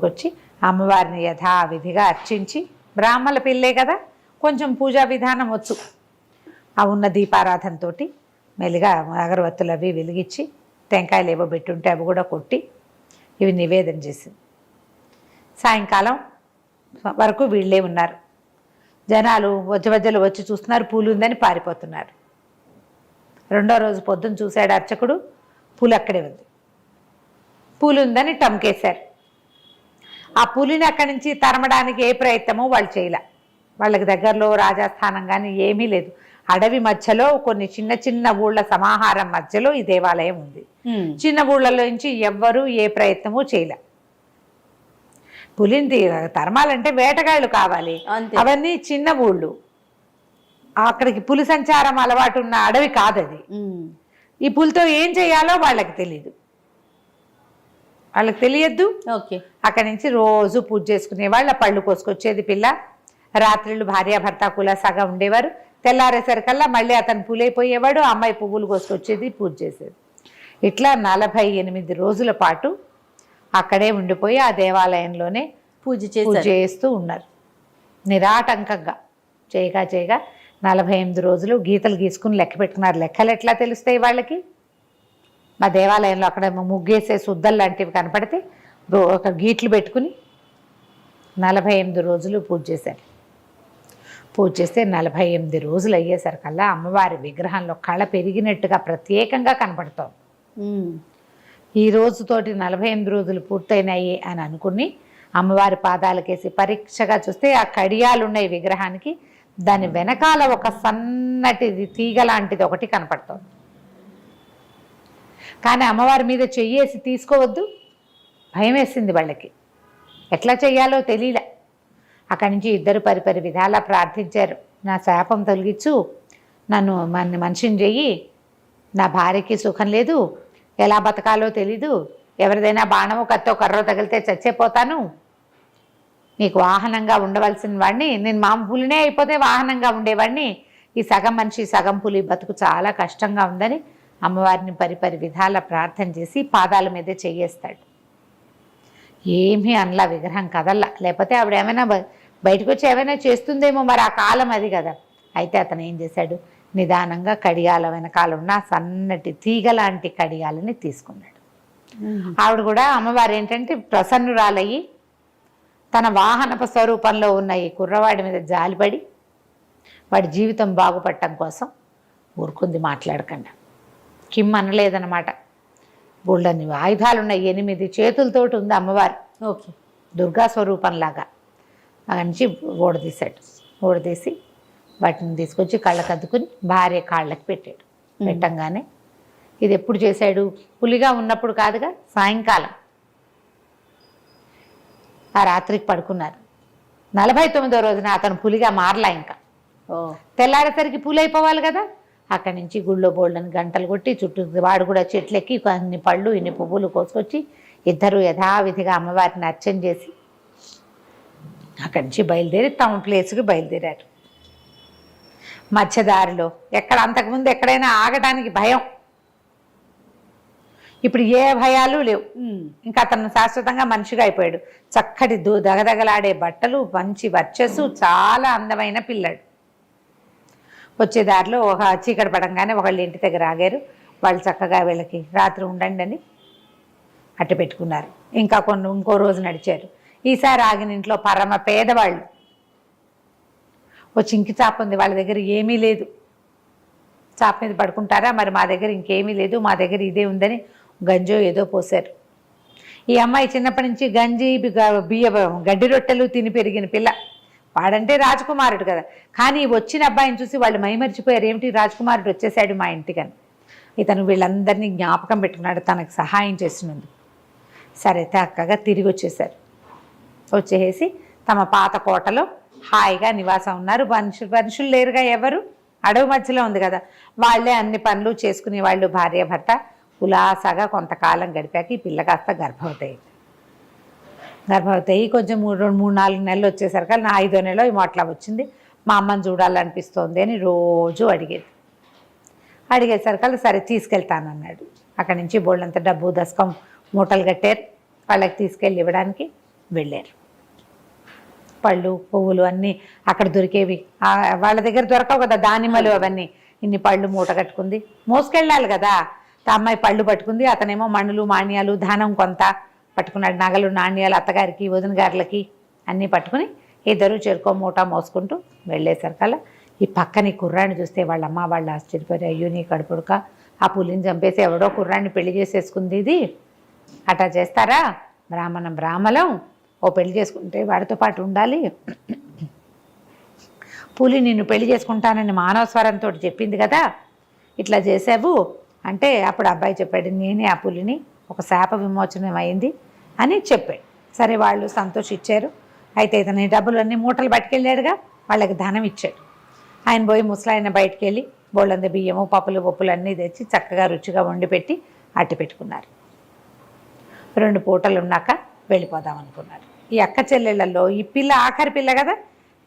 [SPEAKER 2] వచ్చి అమ్మవారిని యథావిధిగా అర్చించి, బ్రాహ్మణ పిల్లే కదా, కొంచెం పూజా విధానం వచ్చు. ఆ ఉన్న దీపారాధనతో మెల్లిగా అగరవత్తులు అవి వెలిగించి, టెంకాయలు ఏవో పెట్టుంటే అవి కూడా కొట్టి ఇవి నివేదన చేసింది. సాయంకాలం వరకు వీళ్ళే ఉన్నారు. జనాలు మధ్యలో వచ్చి చూస్తున్నారు, పూలు ఉందని పారిపోతున్నారు. రెండో రోజు పొద్దున్న చూశాడు అర్చకుడు, పూలు అక్కడే ఉంది. పూలు ఉందని టమ్కేశారు. ఆ పులిని అక్కడి నుంచి తరమడానికి ఏ ప్రయత్నమో వాళ్ళు చేయలే. వాళ్ళకి దగ్గరలో రాజాస్థానం కానీ ఏమీ లేదు. అడవి మధ్యలో కొన్ని చిన్న చిన్న ఊళ్ళ సమాహారం మధ్యలో ఈ దేవాలయం ఉంది. చిన్న ఊళ్ళలో నుంచి ఎవ్వరూ ఏ ప్రయత్నమూ చేయలే. పులిని తరమాలంటే వేటగాళ్ళు కావాలి, అవన్నీ చిన్న ఊళ్ళు. అక్కడికి పులి సంచారం అలవాటు ఉన్న అడవి కాదది. ఈ పులితో ఏం చేయాలో వాళ్ళకి తెలియదు, వాళ్ళకి తెలియద్దు. అక్కడి నుంచి రోజు పూజ చేసుకునేవాళ్ళు. పళ్ళు కోసుకొచ్చేది పిల్ల. రాత్రిళ్ళు భార్యాభర్త కులాసాగా ఉండేవారు. తెల్లారేసరికల్లా మళ్ళీ అతను పూలైపోయేవాడు, అమ్మాయి పువ్వులు కోసుకొచ్చేది, పూజ చేసేది. ఇట్లా 48 రోజుల పాటు అక్కడే ఉండిపోయి ఆ దేవాలయంలోనే పూజ చేస్తూ ఉన్నారు. నిరాటంకంగా చేయగా 48 రోజులు గీతలు గీసుకుని లెక్క పెట్టుకున్నారు. లెక్కలు ఎట్లా తెలుస్తాయి వాళ్ళకి? మా దేవాలయంలో అక్కడ ముగ్గేసే శుద్ధలు లాంటివి కనపడితే ఒక గీట్లు పెట్టుకుని 48 రోజులు పూజ చేశారు. పూజ చేస్తే 48 రోజులు అయ్యేసరికల్లా అమ్మవారి విగ్రహంలో కళ పెరిగినట్టుగా ప్రత్యేకంగా కనపడుతోంది. ఈ రోజుతోటి 48 రోజులు పూర్తయినాయి అని అనుకుని అమ్మవారి పాదాలకేసి పరీక్షగా చూస్తే ఆ కడియాలు ఉన్నాయి విగ్రహానికి. దాని వెనకాల ఒక సన్నటిది తీగ లాంటిది ఒకటి కనపడుతోంది. కానీ అమ్మవారి మీద చెయ్యేసి తీసుకోవద్దు, భయం వేసింది వాళ్ళకి. ఎట్లా చెయ్యాలో తెలియలే. అక్కడి నుంచి ఇద్దరు పరిపరి విధాలా ప్రార్థించారు. నా శాపం తొలగించు, నన్ను మనిషిని చెయ్యి, నా భార్యకి సుఖం లేదు, ఎలా బతకాలో తెలీదు, ఎవరిదైనా బాణమో కత్తో కర్రో తగిలితే చచ్చిపోతాను, నీకు వాహనంగా ఉండవలసిన వాడిని, నేను మామ పులినే అయిపోతే వాహనంగా ఉండేవాడిని, ఈ సగం మనిషి సగం పులి బతుకు చాలా కష్టంగా ఉందని అమ్మవారిని పరిపరి విధాల ప్రార్థన చేసి పాదాల మీదే చెయ్యేస్తాడు. ఏమీ అనలా, విగ్రహం కదల్లా. లేకపోతే ఆవిడ ఏమైనా బయటకు వచ్చి ఏమైనా చేస్తుందేమో, మరి ఆ కాలం అది కదా. అయితే అతను ఏం చేశాడు, నిదానంగా కడియాల వెనకాల ఉన్న సన్నటి తీగ లాంటి కడియాలని తీసుకున్నాడు. ఆవిడ కూడా అమ్మవారు ఏంటంటే ప్రసన్నురాలయ్యి తన వాహనప స్వరూపంలో ఉన్న ఈ కుర్రవాడి మీద జాలిపడి వాడి జీవితం బాగుపడటం కోసం ఊరుకుంది, మాట్లాడకుండా. కిమ్ అనలేదన్నమాట. బోళ్ళని ఆయుధాలు ఉన్నాయి, 8 చేతులతోటి ఉంది అమ్మవారు. దుర్గా స్వరూపంలాగా. నుంచి ఓడదీశాడు. ఓడదీసి వాటిని తీసుకొచ్చి కళ్ళకు అద్దుకుని భార్య కాళ్ళకి పెట్టాడు. పెట్టంగానే ఇది ఎప్పుడు చేశాడు? పులిగా ఉన్నప్పుడు కాదుగా, సాయంకాలం. ఆ రాత్రికి పడుకున్నారు. 49వ రోజున అతను పులిగా మారలా. ఇంకా తెల్లారేసరికి పులి అయిపోవాలి కదా. అక్కడి నుంచి గుళ్ళో బోళ్ళని గంటలు కొట్టి చుట్టూ వాడు కూడా చెట్లెక్కి ఇన్ని పళ్ళు ఇన్ని పువ్వులు కోసుకొచ్చి ఇద్దరు యథావిధిగా అమ్మవారిని అర్చన చేసి అక్కడి నుంచి బయలుదేరి తమ ప్లేస్కి బయలుదేరారు. మధ్యదారిలో అంతకుముందు ఎక్కడైనా ఆగడానికి భయం, ఇప్పుడు ఏ భయాలు లేవు. ఇంకా అతను శాశ్వతంగా మనిషిగా అయిపోయాడు. చక్కటి దగదగలాడే బట్టలు, మంచి వర్చస్సు, చాలా అందమైన పిల్లాడు. వచ్చే దారిలో ఒక చీకటి పడంగానే ఒకళ్ళు ఇంటి దగ్గర ఆగారు. వాళ్ళు చక్కగా వీళ్ళకి రాత్రి ఉండండి అని అట్ట పెట్టుకున్నారు. ఇంకో రోజు నడిచారు. ఈసారి ఆగిన ఇంట్లో పరమ పేదవాళ్ళు. ఓ చింకి చాప ఉంది, వాళ్ళ దగ్గర ఏమీ లేదు. చాప మీద పడుకుంటారా, మరి మా దగ్గర ఇంకేమీ లేదు, మా దగ్గర ఇదే ఉందని గంజో ఏదో పోశారు. ఈ అమ్మాయి చిన్నప్పటి నుంచి గంజి గడ్డి రొట్టెలు తిని పెరిగిన పిల్ల. వాడంటే రాజకుమారుడు కదా. కానీ వచ్చిన అబ్బాయిని చూసి వాళ్ళు మైమరిచిపోయారు. ఏమిటి రాజకుమారుడు వచ్చేసాడు మా ఇంటికని. ఇతను వీళ్ళందరినీ జ్ఞాపకం పెట్టుకున్నాడు తనకు సహాయం చేసినందుకు. సరే చక్కగా తిరిగి వచ్చేసారు. వచ్చేసి తమ పాత కోటలో హాయిగా నివాసం ఉన్నారు. మనుషులు లేరుగా ఎవరు, అడవి మధ్యలో ఉంది కదా. వాళ్ళే అన్ని పనులు చేసుకునే వాళ్ళు. భార్య భర్త ఉలాసాగా కొంతకాలం గడిపాక ఈ పిల్ల కాస్త గర్భవతి కొంచెం 3-4 నెలలు వచ్చేసరికి నా 5వ నెలలో ఈ మొట్లా వచ్చింది. మా అమ్మని చూడాలనిపిస్తోంది అని రోజు అడిగేసరికల్లా సరే తీసుకెళ్తానన్నాడు. అక్కడి నుంచి బోళ్ళంత డబ్బు దశకం మూటలు కట్టారు. వాళ్ళకి తీసుకెళ్ళి ఇవ్వడానికి వెళ్ళారు. పళ్ళు పువ్వులు అన్నీ అక్కడ దొరికేవి, వాళ్ళ దగ్గర దొరకవు కదా దానిమ్మలు అవన్నీ. ఇన్ని పళ్ళు మూట కట్టుకుంది, మోసుకెళ్ళాలి కదా. అమ్మాయి పళ్ళు పట్టుకుంది, అతనేమో మణులు మాణ్యాలు ధానం కొంత పట్టుకున్నాడు, నగలు నాణ్యాలు అత్తగారికి వదిన గారులకి అన్నీ పట్టుకుని ఇద్దరు చెరుకో మూట మోసుకుంటూ వెళ్ళేసరికల్లా ఈ పక్కని కుర్రాన్ని చూస్తే వాళ్ళమ్మ వాళ్ళు ఆశ్చర్యపోయారు. అయ్యో నీ కడుపుడుక, ఆ పులిని చంపేసి ఎవడో కుర్రాన్ని పెళ్లి చేసేసుకుంది, ఇది అటా చేస్తారా, బ్రాహ్మణం ఓ పెళ్లి చేసుకుంటే వాడితో పాటు ఉండాలి. పులి నిన్ను పెళ్లి చేసుకుంటానని మానవ స్వరంతో చెప్పింది కదా, ఇట్లా చేసావు అంటే అప్పుడు అబ్బాయి చెప్పాడు, నేనే ఆ పులిని, ఒక శాప విమోచనం అయింది అని చెప్పాడు. సరే వాళ్ళు సంతోషించారు. అయితే ఇతని డబ్బులు అన్నీ మూటలు పట్టుకెళ్ళాడుగా, వాళ్ళకి ధనం ఇచ్చాడు. ఆయన పోయి ముసలాయన బయటికి వెళ్ళి బోళ్ళంద బియ్యము పప్పులు అన్నీ తెచ్చి చక్కగా రుచిగా వండి పెట్టి అట్టి పెట్టుకున్నారు. 2 పూటలు ఉన్నాక వెళ్ళిపోదాం అనుకున్నారు. ఈ అక్క చెల్లెళ్ళల్లో ఈ పిల్ల ఆఖరి పిల్ల కదా,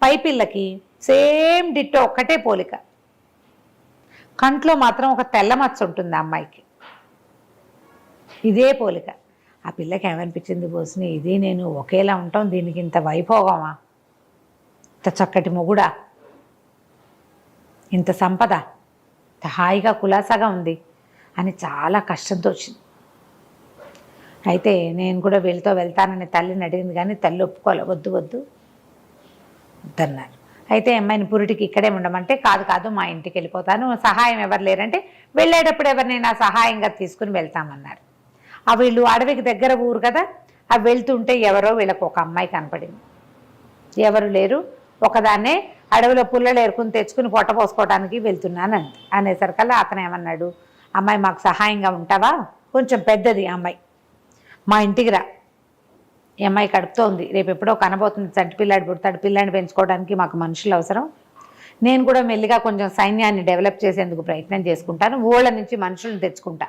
[SPEAKER 2] పై పిల్లకి సేమ్ డిట్టో ఒక్కటే పోలిక. కంట్లో మాత్రం ఒక తెల్ల మచ్చ ఉంటుంది ఆ అమ్మాయికి, ఇదే పోలిక. ఆ పిల్లకి ఏమనిపించింది, బోసిని ఇది నేను ఒకేలా ఉంటాం, దీనికి ఇంత వైభోగమా, ఇంత చక్కటి మొగుడా, ఇంత సంపద, ఇంత హాయిగా కులాసాగా ఉంది అని చాలా కష్టంతో వచ్చింది. అయితే నేను కూడా వీళ్ళతో వెళ్తానని తల్లిని అడిగింది, కానీ తల్లి ఒప్పుకోలే, వద్దు వద్దన్నారు. అయితే అమ్మాయిని పురిటికి ఇక్కడే ఉండమంటే, కాదు మా ఇంటికి వెళ్ళిపోతాను, సహాయం ఎవరు లేరంటే వెళ్ళేటప్పుడు ఎవరినైనా సహాయంగా తీసుకుని వెళ్తామన్నారు. వీళ్ళు అడవికి దగ్గర ఊరు కదా, అవి వెళ్తుంటే ఎవరో వీళ్ళకు ఒక అమ్మాయి కనపడింది. ఎవరు లేరు, ఒకదాన్నే అడవిలో పుల్లలు ఏరుకుని తెచ్చుకుని పొట్ట పోసుకోవడానికి వెళ్తున్నాను అనేసరికల్లా అతను ఏమన్నాడు, అమ్మాయి మాకు సహాయంగా ఉంటావా, కొంచెం పెద్దది అమ్మాయి, మా ఇంటికి రా, ఈ అమ్మాయి కడుపుతో ఉంది, రేపు ఎప్పుడో కనబోతుంది, చంటి పిల్లాడి పుడతాడు, పిల్లాడిని పెంచుకోవడానికి మాకు మనుషులు అవసరం, నేను కూడా మెల్లిగా కొంచెం సైన్యాన్ని డెవలప్ చేసేందుకు ప్రయత్నం చేసుకుంటాను, ఊళ్ళ నుంచి మనుషులను తెచ్చుకుంటా,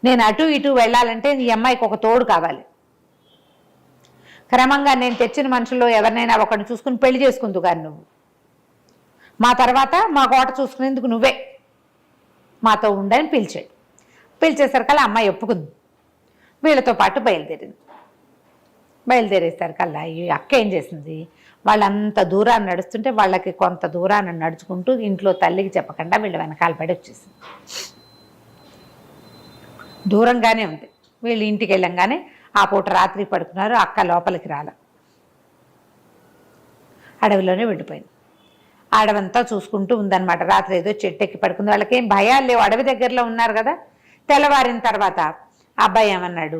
[SPEAKER 2] నేను అటు ఇటు వెళ్ళాలంటే ఈ అమ్మాయికి ఒక తోడు కావాలి, క్రమంగా నేను తెచ్చిన మనుషుల్లో ఎవరినైనా ఒకరిని చూసుకుని పెళ్లి చేసుకుందు కానీ నువ్వు, మా తర్వాత మా కోట చూసుకునేందుకు నువ్వే మాతో ఉండని పిలిచాడు. పిలిచేసరికల్లా అమ్మాయి ఒప్పుకుంది, వీళ్ళతో పాటు బయలుదేరేసరికల్లా ఈ అక్క ఏం చేసింది, వాళ్ళంత దూరాన్ని నడుస్తుంటే వాళ్ళకి కొంత దూరాన్ని నడుచుకుంటూ ఇంట్లో తల్లికి చెప్పకుండా వీళ్ళ వెనకాల పడి వచ్చేసింది. దూరంగానే ఉంది, వీళ్ళు ఇంటికి వెళ్ళంగానే ఆ పూట రాత్రి పడుకున్నారు, అక్క లోపలికి రాల, అడవిలోనే వెళ్ళిపోయింది. అడవంతా చూసుకుంటూ ఉందన్నమాట. రాత్రి ఏదో చెట్టు ఎక్కి పడుకుంది, వాళ్ళకేం భయాలు లేవు, అడవి దగ్గరలో ఉన్నారు కదా. తెల్లవారిన తర్వాత అబ్బాయి ఏమన్నాడు,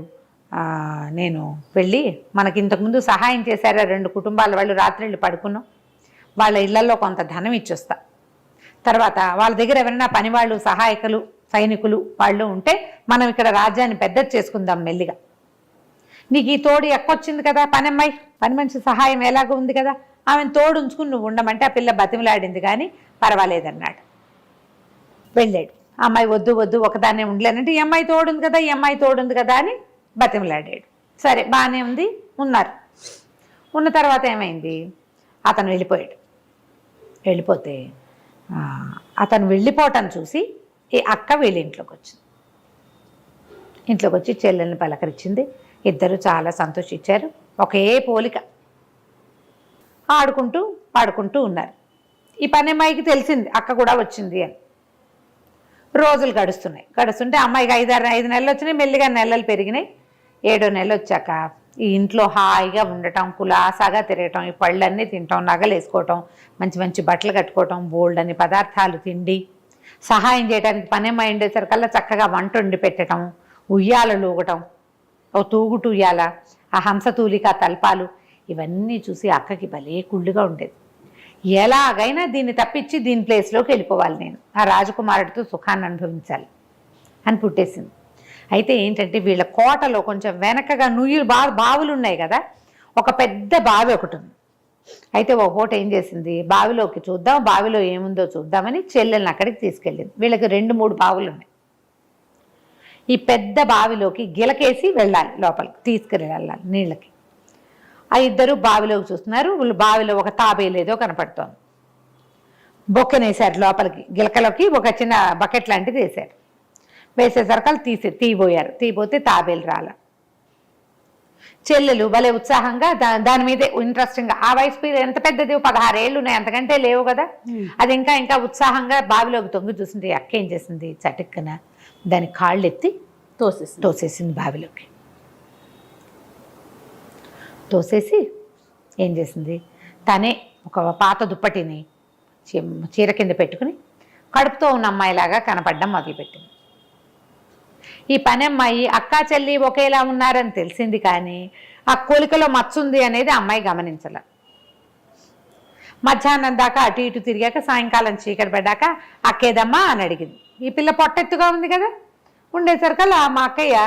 [SPEAKER 2] నేను వెళ్ళి, మనకి ఇంతకుముందు సహాయం చేశారా 2 కుటుంబాల వాళ్ళు, రాత్రి వెళ్ళి పడుకున్నాం, వాళ్ళ ఇళ్లలో కొంత ధనం ఇచ్చొస్తా, తర్వాత వాళ్ళ దగ్గర ఎవరైనా పని వాళ్ళు సహాయకులు సైనికులు వాళ్ళు ఉంటే మనం ఇక్కడ రాజ్యాన్ని పెద్దది చేసుకుందాం మెల్లిగా, నీకు ఈ తోడు ఎక్కొచ్చింది కదా, పని మనిషి సహాయం ఎలాగో ఉంది కదా, ఆమెను తోడు ఉంచుకుని నువ్వు ఉండమంటే ఆ పిల్ల బతిమలాడింది, కానీ పర్వాలేదన్నాడు. వెళ్ళాడు. అమ్మాయి వద్దు ఒకదాన్నే ఉండలేనంటే ఈ అమ్మాయి తోడుంది కదా అని బతిమలాడాడు. సరే బాగానే ఉంది, ఉన్నారు. ఉన్న తర్వాత ఏమైంది, అతను వెళ్ళిపోతే అతను వెళ్ళిపోవటం చూసి ఈ అక్క వీళ్ళ ఇంట్లోకి వచ్చి చెల్లెల్ని పలకరించింది. ఇద్దరు చాలా సంతోషించారు, ఒకే పోలిక, ఆడుకుంటూ పాడుకుంటూ ఉన్నారు. ఈ పని అమ్మాయికి తెలిసింది అక్క కూడా వచ్చింది అని. రోజులు గడుస్తుంటే అమ్మాయికి 5 నెలలు వచ్చినాయి, మెల్లిగా నెలలు పెరిగినాయి. 7వ నెల వచ్చాక ఈ ఇంట్లో హాయిగా ఉండటం, కులాసాగా తిరగటం, ఈ పళ్ళన్నీ తినటం, నగలు వేసుకోవటం, మంచి మంచి బట్టలు కట్టుకోవటం, బోల్డని పదార్థాలు తిండి, సహాయం చేయడానికి పని అమ్మాయి ఉండేసరికల్లా చక్కగా వంట వండి పెట్టడం, ఉయ్యాలలు ఊగటం, ఓ తూగుటు ఉయ్యాల, ఆ హంసతూలిక తల్పాలు, ఇవన్నీ చూసి అక్కకి భలే కుళ్ళుగా ఉండేది. ఎలాగైనా దీన్ని తప్పించి దీని ప్లేస్లోకి వెళ్ళిపోవాలి, నేను ఆ రాజకుమారుడితో సుఖాన్ని అనుభవించాలి అని పుట్టేసింది. అయితే ఏంటంటే వీళ్ళ కోటలో కొంచెం వెనకగా బావులు ఉన్నాయి కదా, ఒక పెద్ద బావి ఒకటి ఉంది. అయితే ఒక పూట ఏం చేసింది, బావిలోకి చూద్దాం, బావిలో ఏముందో చూద్దామని చెల్లెల్ని అక్కడికి తీసుకెళ్ళింది. వీళ్ళకి 2-3 బావులు ఉన్నాయి. ఈ పెద్ద బావిలోకి గిలకేసి వెళ్ళాలి, లోపలికి తీసుకుని వెళ్ళాలి నీళ్ళకి. ఆ ఇద్దరు బావిలోకి చూస్తున్నారు. వీళ్ళు బావిలో ఒక తాబేలేదో కనపడుతోంది. బొక్కనేసారు లోపలికి, గిలకలోకి ఒక చిన్న బకెట్ లాంటిది వేశారు. వేసేసరికలు తీయబోయారు. తీయబోతే తాబేలు రాల. చెల్లెలు భలే ఉత్సాహంగా దాని మీదే ఇంట్రెస్టింగ్గా, ఆ వయసు పీరియడ్ ఎంత పెద్దది, 16 ఏళ్ళు ఉన్నాయి, అంతకంటే లేవు కదా. అది ఇంకా ఉత్సాహంగా బావిలోకి తొంగి చూసింది. అక్క ఏం చేసింది, చటుక్కున దాని కాళ్ళు ఎత్తి తోసేసింది బావిలోకి. తోసేసి ఏం చేసింది, తనే ఒక పాత దుప్పటిని చీర కింద పెట్టుకుని కడుపుతో ఉన్న అమ్మాయిలాగా కనపడడం మొదలుపెట్టింది. ఈ పని అమ్మాయి అక్కా చెల్లి ఒకేలా ఉన్నారని తెలిసింది, కానీ ఆ కోలికలో మచ్చుంది అనేది అమ్మాయి గమనించాల. మధ్యాహ్నం దాకా అటు ఇటు తిరిగాక సాయంకాలం చీకటి పడ్డాక అక్కేదమ్మా అని అడిగింది. ఈ పిల్ల పొట్టెత్తుగా ఉంది కదా, ఉండేసరికల్లా మా అక్కయ్య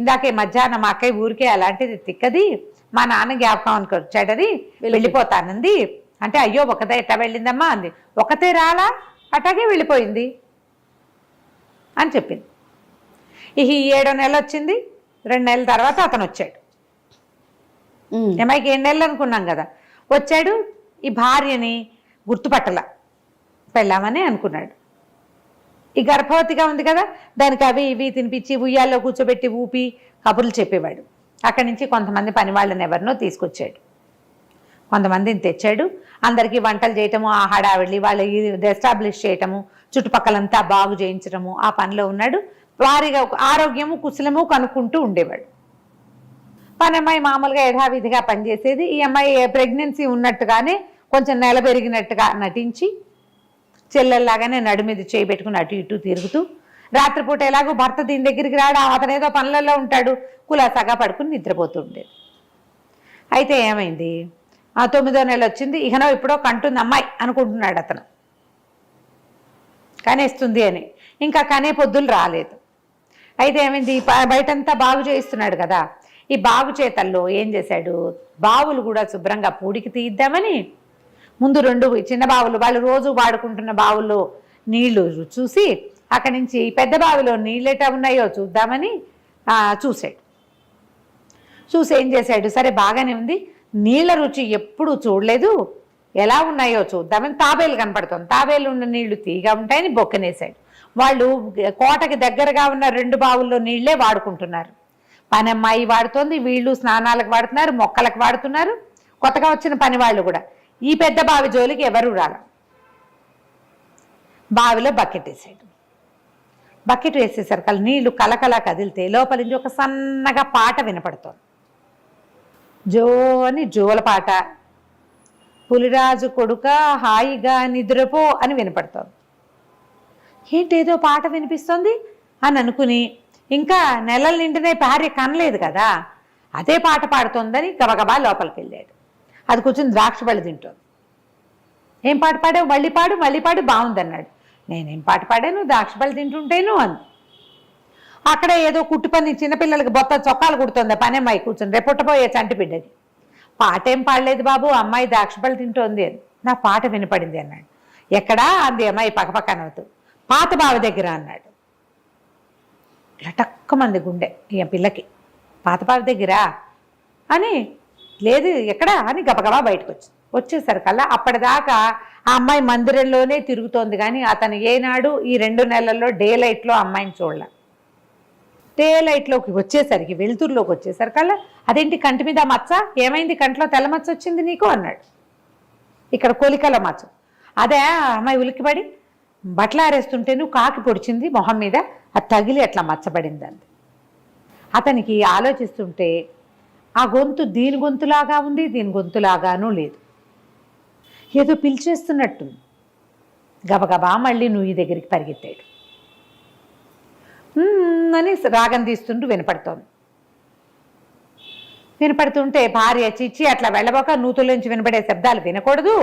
[SPEAKER 2] ఇందాకే మధ్యాహ్నం మా అక్కయ్య ఊరికే అలాంటిది తిక్కది, మా నాన్న జ్ఞాపకానికి వచ్చాడని వెళ్ళిపోతానంది అంటే, అయ్యో ఒకతే ఎట్టా వెళ్ళిందమ్మా అంది. ఒకతే రాలా, అటాగే వెళ్ళిపోయింది అని చెప్పింది. ఈ 7వ నెల వచ్చింది. 2 నెలల తర్వాత అతను వచ్చాడు. అమ్మాయికి 7 నెలలు అనుకున్నాం కదా, వచ్చాడు. ఈ భార్యని గుర్తుపట్టల, పెళ్ళామని అనుకున్నాడు. ఈ గర్భవతిగా ఉంది కదా, దానికి అవి ఇవి తినిపించి ఉయ్యాల్లో కూర్చోబెట్టి ఊపి కబుర్లు చెప్పేవాడు. అక్కడి నుంచి కొంతమంది పని వాళ్ళని ఎవరినో తీసుకొచ్చాడు, కొంతమందిని తెచ్చాడు. అందరికీ వంటలు చేయటము, ఆ హడావిడి వాళ్ళు ఎస్టాబ్లిష్ చేయటము, చుట్టుపక్కలంతా బాగు చేయించడము, ఆ పనిలో ఉన్నాడు. వారిగా ఆరోగ్యము కుశలము కనుక్కుంటూ ఉండేవాడు. పని అమ్మాయి మామూలుగా యథావిధిగా పనిచేసేది. ఈ అమ్మాయి ప్రెగ్నెన్సీ ఉన్నట్టుగానే కొంచెం నెల పెరిగినట్టుగా నటించి చెల్లెల్లాగానే నడు మీద చేయి పెట్టుకుని అటు ఇటు తిరుగుతూ, రాత్రిపూట ఎలాగో భర్త దీని దగ్గరికి రాడు, అతను ఏదో పనులలో ఉంటాడు, కులాసాగా పడుకుని నిద్రపోతూ ఉండేది. అయితే ఏమైంది, 9వ నెల వచ్చింది. ఇకనో ఇప్పుడో కంటుంది అమ్మాయి అనుకుంటున్నాడు అతను, కనేస్తుంది అని. ఇంకా కనే పొద్దులు రాలేదు. అయితే ఏమైంది, బయటంతా బాగు చేయిస్తున్నాడు కదా, ఈ బాగు చేతల్లో ఏం చేశాడు, బావులు కూడా శుభ్రంగా పూడికి తీద్దామని ముందు 2 చిన్న బావులు, వాళ్ళు రోజు వాడుకుంటున్న బావుల్లో నీళ్లు చూసి అక్కడి నుంచి పెద్ద బావిలో నీళ్ళు ఎట్టా ఉన్నాయో చూద్దామని చూశాడు. చూసి ఏం చేశాడు, సరే బాగానే ఉంది, నీళ్ళ రుచి ఎప్పుడూ చూడలేదు, ఎలా ఉన్నాయో చూద్దామని తాబేలు కనపడుతుంది, తాబేలు ఉన్న నీళ్లు తీగా ఉంటాయని బొక్కనేశాడు. వాళ్ళు కోటకి దగ్గరగా ఉన్న 2 బావుల్లో నీళ్లే వాడుకుంటున్నారు. పని అమ్మాయి వాడుతోంది, వీళ్ళు స్నానాలకు వాడుతున్నారు, మొక్కలకు వాడుతున్నారు, కొత్తగా వచ్చిన పని వాళ్ళు కూడా. ఈ పెద్ద బావి జోలికి ఎవరు రాల. బావిలో బకెట్ వేసాడు. బకెట్ వేసేసరికి నీళ్లు కలకలా కదిలితే లోపల నుంచి ఒక సన్నగా పాట వినపడుతోంది. జో అని జోల పాట, పులిరాజు కొడుక హాయిగా నిద్రపో అని వినపడుతోంది. ఏంటేదో పాట వినిపిస్తోంది అని అనుకుని, ఇంకా నెలల నిండినే భార్య కనలేదు కదా, అదే పాట పాడుతోందని గబగబా లోపలికి వెళ్ళాడు. అది కూర్చొని ద్రాక్ష పళ్ళు తింటోంది. ఏం పాట పాడావు, మళ్ళీ పాడు బాగుందన్నాడు. నేనేం పాట పాడాను, ద్రాక్ష పళ్ళు తింటుంటేను అంది. అక్కడే ఏదో కుట్టు పని చిన్నపిల్లలకి బొత్త చొక్కాలు కుడుతుంది పని అమ్మాయి కూర్చొని, రేపుట్టబోయే చంటి బిడ్డది. పాట ఏం పాడలేదు బాబు, అమ్మాయి ద్రాక్ష పళ్ళు తింటోంది అని. నా పాట వినపడింది అన్నాడు. ఎక్కడా అంది అమ్మాయి పక్కపక్క నవ్వుతూ. పాత బావి దగ్గర అన్నాడు. లటక్కమంది గుండె ఈ పిల్లకి. పాత బావి దగ్గర అని, లేదు ఎక్కడా అని గబగబా బయటకు వచ్చేసరికల్లా అప్పటిదాకా ఆ అమ్మాయి మందిరంలోనే తిరుగుతోంది, కానీ అతను ఏనాడు ఈ 2 నెలల్లో డే లైట్లో అమ్మాయిని చూడలే. డే లైట్లోకి వచ్చేసరికి, వెలుతురులోకి వచ్చేసరికల్లా, అదేంటి కంటి మీద మచ్చ, ఏమైంది కంట్లో తెల్ల మచ్చ వచ్చింది నీకు అన్నాడు. ఇక్కడ కొలికల మచ్చ. అదే అమ్మాయి ఉలిక్కిపడి బట్టలు ఆరేస్తుంటేను కాకి పొడిచింది మొహం మీద, అది తగిలి అట్లా మచ్చబడింది అంది. అతనికి ఆలోచిస్తుంటే ఆ గొంతు దీని గొంతులాగా ఉంది, దీని గొంతులాగానూ లేదు, ఏదో పిలిచేస్తున్నట్టు. గబగబా మళ్ళీ నువ్వు దగ్గరికి పరిగెత్తాడు. అని రాగం తీస్తుంటూ వినపడుతుంటే భార్య చిచ్చి అట్లా వెళ్ళబోక, నూతులోంచి వినపడే శబ్దాలు వినకూడదు,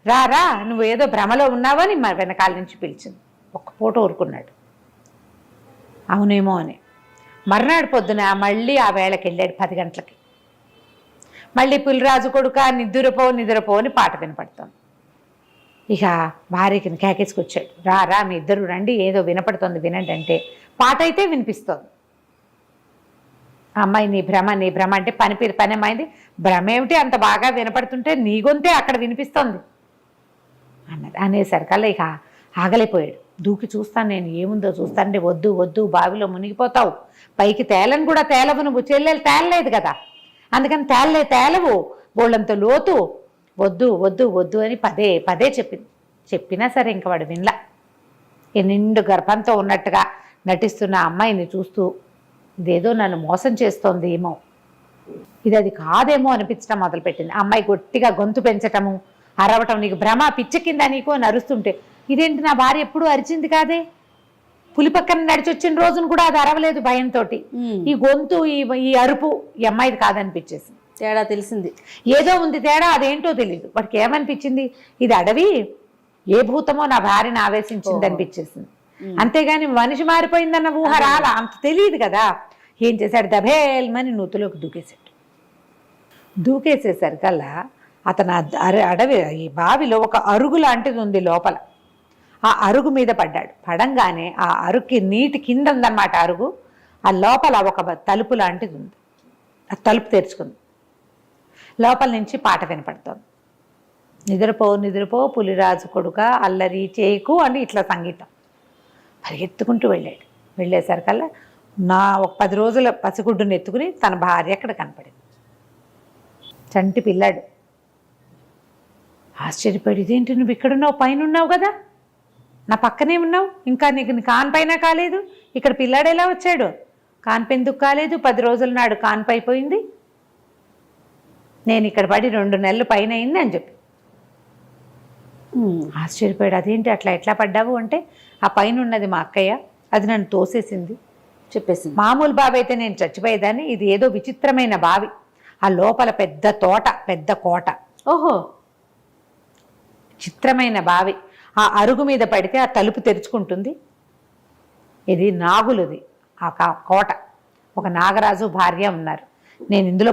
[SPEAKER 2] రా నువ్వు ఏదో భ్రమలో ఉన్నావని వెనకాల నుంచి పిలిచింది. ఒక్క పూట ఊరుకున్నాడు, అవునేమో అని. మర్నాడు పొద్దున మళ్ళీ ఆ వేళకి వెళ్ళాడు 10 గంటలకి. మళ్ళీ పులిరాజు కొడుక నిద్రపో అని పాట వినపడుతోంది. ఇక భార్యకి కేకేసుకొచ్చాడు, రా మీ ఇద్దరు రండి, ఏదో వినపడుతోంది వినండి అంటే, పాట అయితే వినిపిస్తోంది. అమ్మాయి నీ భ్రమ అంటే పని అమ్మాయింది. భ్రమ ఏమిటి, అంత బాగా వినపడుతుంటే నీ గొంతే అక్కడ వినిపిస్తోంది అన్నది. అనేసరికల్లా ఇక ఆగలేకపోయాడు. దూకి చూస్తాను నేను, ఏముందో చూస్తానంటే వద్దు వద్దు బావిలో మునిగిపోతావు, పైకి తేలని కూడా తేలవు, నువ్వు చెల్లెలు తేలలేదు కదా, అందుకని తేలవు, బోళ్ళంత లోతు, వద్దు వద్దు వద్దు అని పదే పదే చెప్పింది. చెప్పినా సరే ఇంక వాడు వినలా. ఈ నిండు గర్భంతో ఉన్నట్టుగా నటిస్తున్న అమ్మాయిని చూస్తూ ఇదేదో నన్ను మోసం చేస్తోంది ఏమో, ఇది అది కాదేమో అనిపించడం మొదలుపెట్టింది. అమ్మాయి గట్టిగా గొంతు పెంచటము, అరవటం, నీకు భ్రమ పిచ్చి కింద నీకు అని అరుస్తుంటే, ఇదేంటి నా భార్య ఎప్పుడూ అరిచింది కాదే, పులి పక్కన నడిచి వచ్చిన రోజును కూడా అది అరవలేదు భయంతో, ఈ గొంతు ఈ అరుపు ఈ అమ్మాయిది కాదనిపించేసింది.
[SPEAKER 1] తేడా తెలిసింది,
[SPEAKER 2] ఏదో ఉంది తేడా, అదేంటో తెలియదు. వాడికి ఏమనిపించింది, ఇది అడవి, ఏ భూతమో నా భార్యను ఆవేశించింది అనిపించేసింది. అంతేగాని మనిషి మారిపోయిందన్న ఊహ రాలా, అంత తెలియదు కదా. ఏం చేశాడు, దభేల్మని నూతులోకి దూకేసేసరికల్లా అతను అడవి ఈ బావిలో ఒక అరుగు లాంటిది ఉంది లోపల, ఆ అరుగు మీద పడ్డాడు. పడంగానే ఆ అరుగుకి నీటి కింద ఉందన్నమాట అరుగు, ఆ లోపల ఒక తలుపు లాంటిది ఉంది. ఆ తలుపు తెరుచుకుంది, లోపల నుంచి పాట వినపడుతోంది. నిద్రపో నిద్రపో పులిరాజు కొడుక అల్లరి చేయకు అని ఇట్లా సంగీతం. పరిగెత్తుకుంటూ వెళ్ళాడు. వెళ్ళేసరికల్లా ఒక 10 రోజుల పసిగుడ్డుని ఎత్తుకుని తన భార్య అక్కడ కనపడింది. చంటి పిల్లాడు. ఆశ్చర్యపడి, ఇదేంటి నువ్వు ఇక్కడున్నావు, పైన ఉన్నావు కదా, నా పక్కనే ఉన్నావు, ఇంకా నీకు కాన్పైన కాలేదు, ఇక్కడ పిల్లాడు ఎలా వచ్చాడు, కాన్పెందుకు కాలేదు, 10 రోజుల నాడు కాన్పు అయిపోయింది, నేను ఇక్కడ పడి 2 నెలలు పైన అయింది అని చెప్పి. ఆశ్చర్యపోయాడు, అదేంటి అట్లా ఎట్లా పడ్డావు అంటే, ఆ పైన ఉన్నది మా అక్కయ్య, అది నన్ను తోసేసింది
[SPEAKER 1] చెప్పేసింది.
[SPEAKER 2] మామూలు బావి అయితే నేను చచ్చిపోయేదాన్ని, ఇది ఏదో విచిత్రమైన బావి, ఆ లోపల పెద్ద తోట, పెద్ద కోట.
[SPEAKER 1] ఓహో,
[SPEAKER 2] చిత్రమైన బావి. ఆ అరుగు మీద పడితే ఆ తలుపు తెరుచుకుంటుంది. ఇది నాగులది ఆ కోట. ఒక నాగరాజు భార్య ఉన్నారు. నేను ఇందులో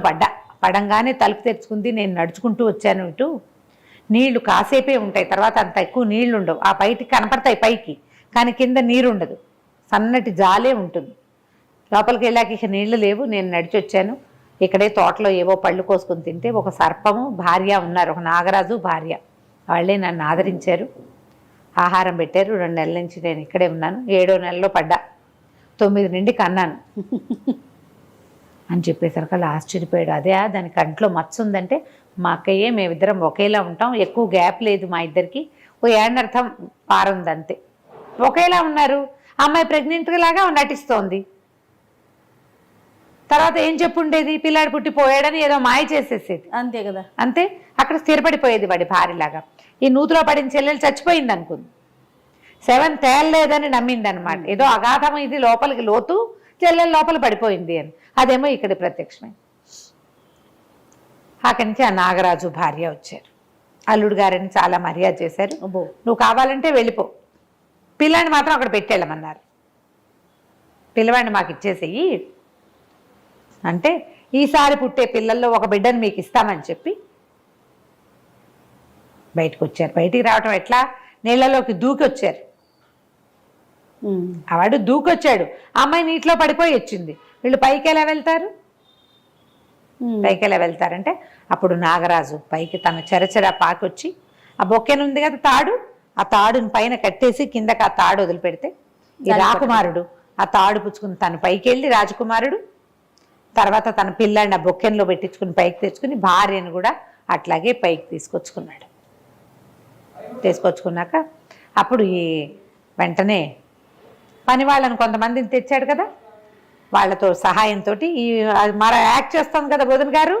[SPEAKER 2] పడంగానే తలుపు తెరుచుకుంది. నేను నడుచుకుంటూ వచ్చాను ఇటు. నీళ్లు కాసేపే ఉంటాయి, తర్వాత అంత ఎక్కువ నీళ్లు ఉండవు. ఆ బయటికి కనపడతాయి పైకి, కానీ కింద నీరు ఉండదు, సన్నటి జాలే ఉంటుంది. లోపలికి వెళ్ళాక ఇక నీళ్లు లేవు. నేను నడిచి వచ్చాను. ఇక్కడే తోటలో ఏవో పళ్ళు కోసుకొని తింటే ఒక సర్పము భార్య ఉన్నారు, ఒక నాగరాజు భార్య. వాళ్ళే నన్ను ఆదరించారు, ఆహారం పెట్టారు. 2 నెలల నుంచి నేను ఇక్కడే ఉన్నాను. 7వ నెలలో పడ్డా, 9 నుండి కన్నాను అని చెప్పేసరికి అలా ఆశ్చర్యపోయాడు. అదే దాని కంట్లో మచ్చ ఉందంటే, మా అక్కయ్యే, మేమిద్దరం ఒకేలా ఉంటాం, ఎక్కువ గ్యాప్ లేదు మా ఇద్దరికి, ఓ ఏడనర్థం పారుంది అంతే, ఒకేలా ఉన్నారు. అమ్మాయి ప్రెగ్నెంట్ లాగా నటిస్తోంది. తర్వాత ఏం చెప్పుండేది, పిల్లాడు పుట్టిపోయాడని ఏదో మాయ చేసేసేది,
[SPEAKER 1] అంతే కదా,
[SPEAKER 2] అంతే. అక్కడ స్థిరపడిపోయేది వాడి భార్యలాగా. ఈ నూతిలో పడిన చెల్లెలు చచ్చిపోయింది అనుకుంది, 7 తేలలేదని నమ్మింది అనమాట. ఏదో అగాధం ఇది, లోపలికి లోతు, చెల్లెలు లోపల పడిపోయింది అని. అదేమో ఇక్కడ ప్రత్యక్షమైంది. అక్కడి నుంచి ఆ నాగరాజు భార్య వచ్చారు. అల్లుడు గారిని చాలా మర్యాద చేశారు. నువ్వు కావాలంటే వెళ్ళిపో, పిల్లాన్ని మాత్రం అక్కడ పెట్టేళ్ళమన్నారు. పిల్లవాడిని మాకు ఇచ్చేసేయి అంటే, ఈసారి పుట్టే పిల్లల్లో ఒక బిడ్డను మీకు ఇస్తామని చెప్పి బయటకు వచ్చారు. బయటికి రావటం ఎట్లా, నీళ్ళలోకి దూకి వచ్చారు. వాడు దూకొచ్చాడు, అమ్మాయి నీటిలో పడిపోయి వచ్చింది. వీళ్ళు పైకి ఎలా వెళ్తారు, పైకి ఎలా వెళ్తారంటే, అప్పుడు నాగరాజు పైకి తన చెరచెర పాకొచ్చి, ఆ బొక్కెనుంది కదా తాడు, ఆ తాడుని పైన కట్టేసి కిందకి ఆ తాడు వదిలిపెడితే, ఈ రాకుమారుడు ఆ తాడు పుచ్చుకుని తను పైకి వెళ్ళి, రాజకుమారుడు తర్వాత తన పిల్లాడిని ఆ బొక్కెన్లో పెట్టించుకుని పైకి తెచ్చుకుని, భార్యను కూడా అట్లాగే పైకి తీసుకొచ్చుకున్నాక అప్పుడు ఈ వెంటనే పని వాళ్ళని కొంతమందిని తెచ్చాడు కదా, వాళ్ళతో సహాయంతో ఈ మర యాక్ట్ చేస్తాం కదా బోధన్ గారు,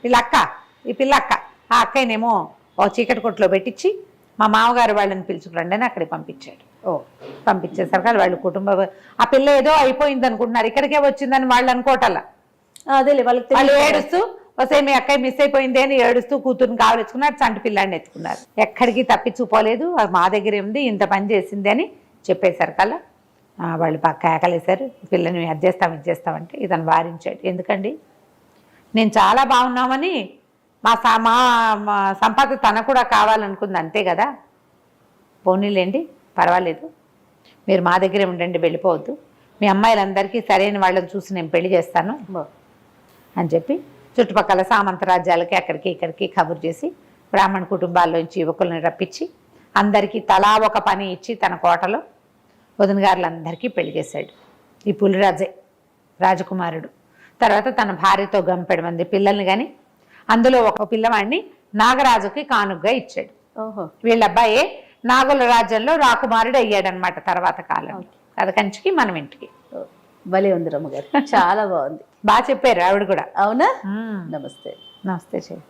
[SPEAKER 2] వీళ్ళ అక్క, ఈ పిల్ల అక్క, ఆ అక్కనేమో ఓ చీకటి కొట్లో పెట్టించి మా మామగారు వాళ్ళని పిలుచుకురండి అని అక్కడికి పంపించాడు. పంపించేసరికి వాళ్ళు కుటుంబ, ఆ పిల్ల ఏదో అయిపోయింది అనుకుంటున్నారు, ఇక్కడికే వచ్చిందని వాళ్ళు అనుకోవటల్లా.
[SPEAKER 1] అదేలే,
[SPEAKER 2] వాళ్ళు ఏడుస్తూ వస్తే మీ అక్కయ్య మిస్ అయిపోయింది అని ఏడుస్తూ కూతురుని కావలించుకున్నారు. చంటి పిల్లాడిని ఎత్తుకున్నారు. ఎక్కడికి తప్పించుకోలేదు, మా దగ్గరే ఉంది, ఇంత పని చేసింది అని చెప్పేసరికల్లా వాళ్ళు బాగా కేకలేశారు. పిల్లని ఇచ్చేస్తామంటే ఇతను వారించాడు. ఎందుకండి, నేను చాలా బాగున్నామని మా సంపద తన కూడా కావాలనుకుంది, అంతే కదా, పోనీలేండి పర్వాలేదు, మీరు మా దగ్గరే ఉండండి, వెళ్ళిపోవద్దు, మీ అమ్మాయిలందరికీ సరైన వాళ్ళని చూసి నేను పెళ్లి చేస్తాను అని చెప్పి చుట్టుపక్కల సామంత రాజ్యాలకి అక్కడికి ఇక్కడికి కబురు చేసి బ్రాహ్మణ కుటుంబాల్లోంచి యువకులను రప్పించి అందరికీ తలా ఒక పని ఇచ్చి తన కోటలో వదిన గారులందరికీ పెళ్లి చేశాడు. ఈ పులిరాజే రాజకుమారుడు. తర్వాత తన భార్యతో గంపెడు మంది పిల్లల్ని కానీ అందులో ఒక పిల్లవాడిని నాగరాజుకి కానుగ్గా ఇచ్చాడు.
[SPEAKER 1] ఓహో.
[SPEAKER 2] వీళ్ళ అబ్బాయే నాగుల రాజ్యంలో రాకుమారుడు అయ్యాడనమాట తర్వాత కాలం. కథ కంచికి మనం ఇంటికి.
[SPEAKER 1] భలే ఉంది రమ్మగారు, చాలా బాగుంది.
[SPEAKER 2] బాగా చెప్పారు ఆవిడ కూడా.
[SPEAKER 1] అవునా? నమస్తే.
[SPEAKER 2] నమస్తే చెయ్యి.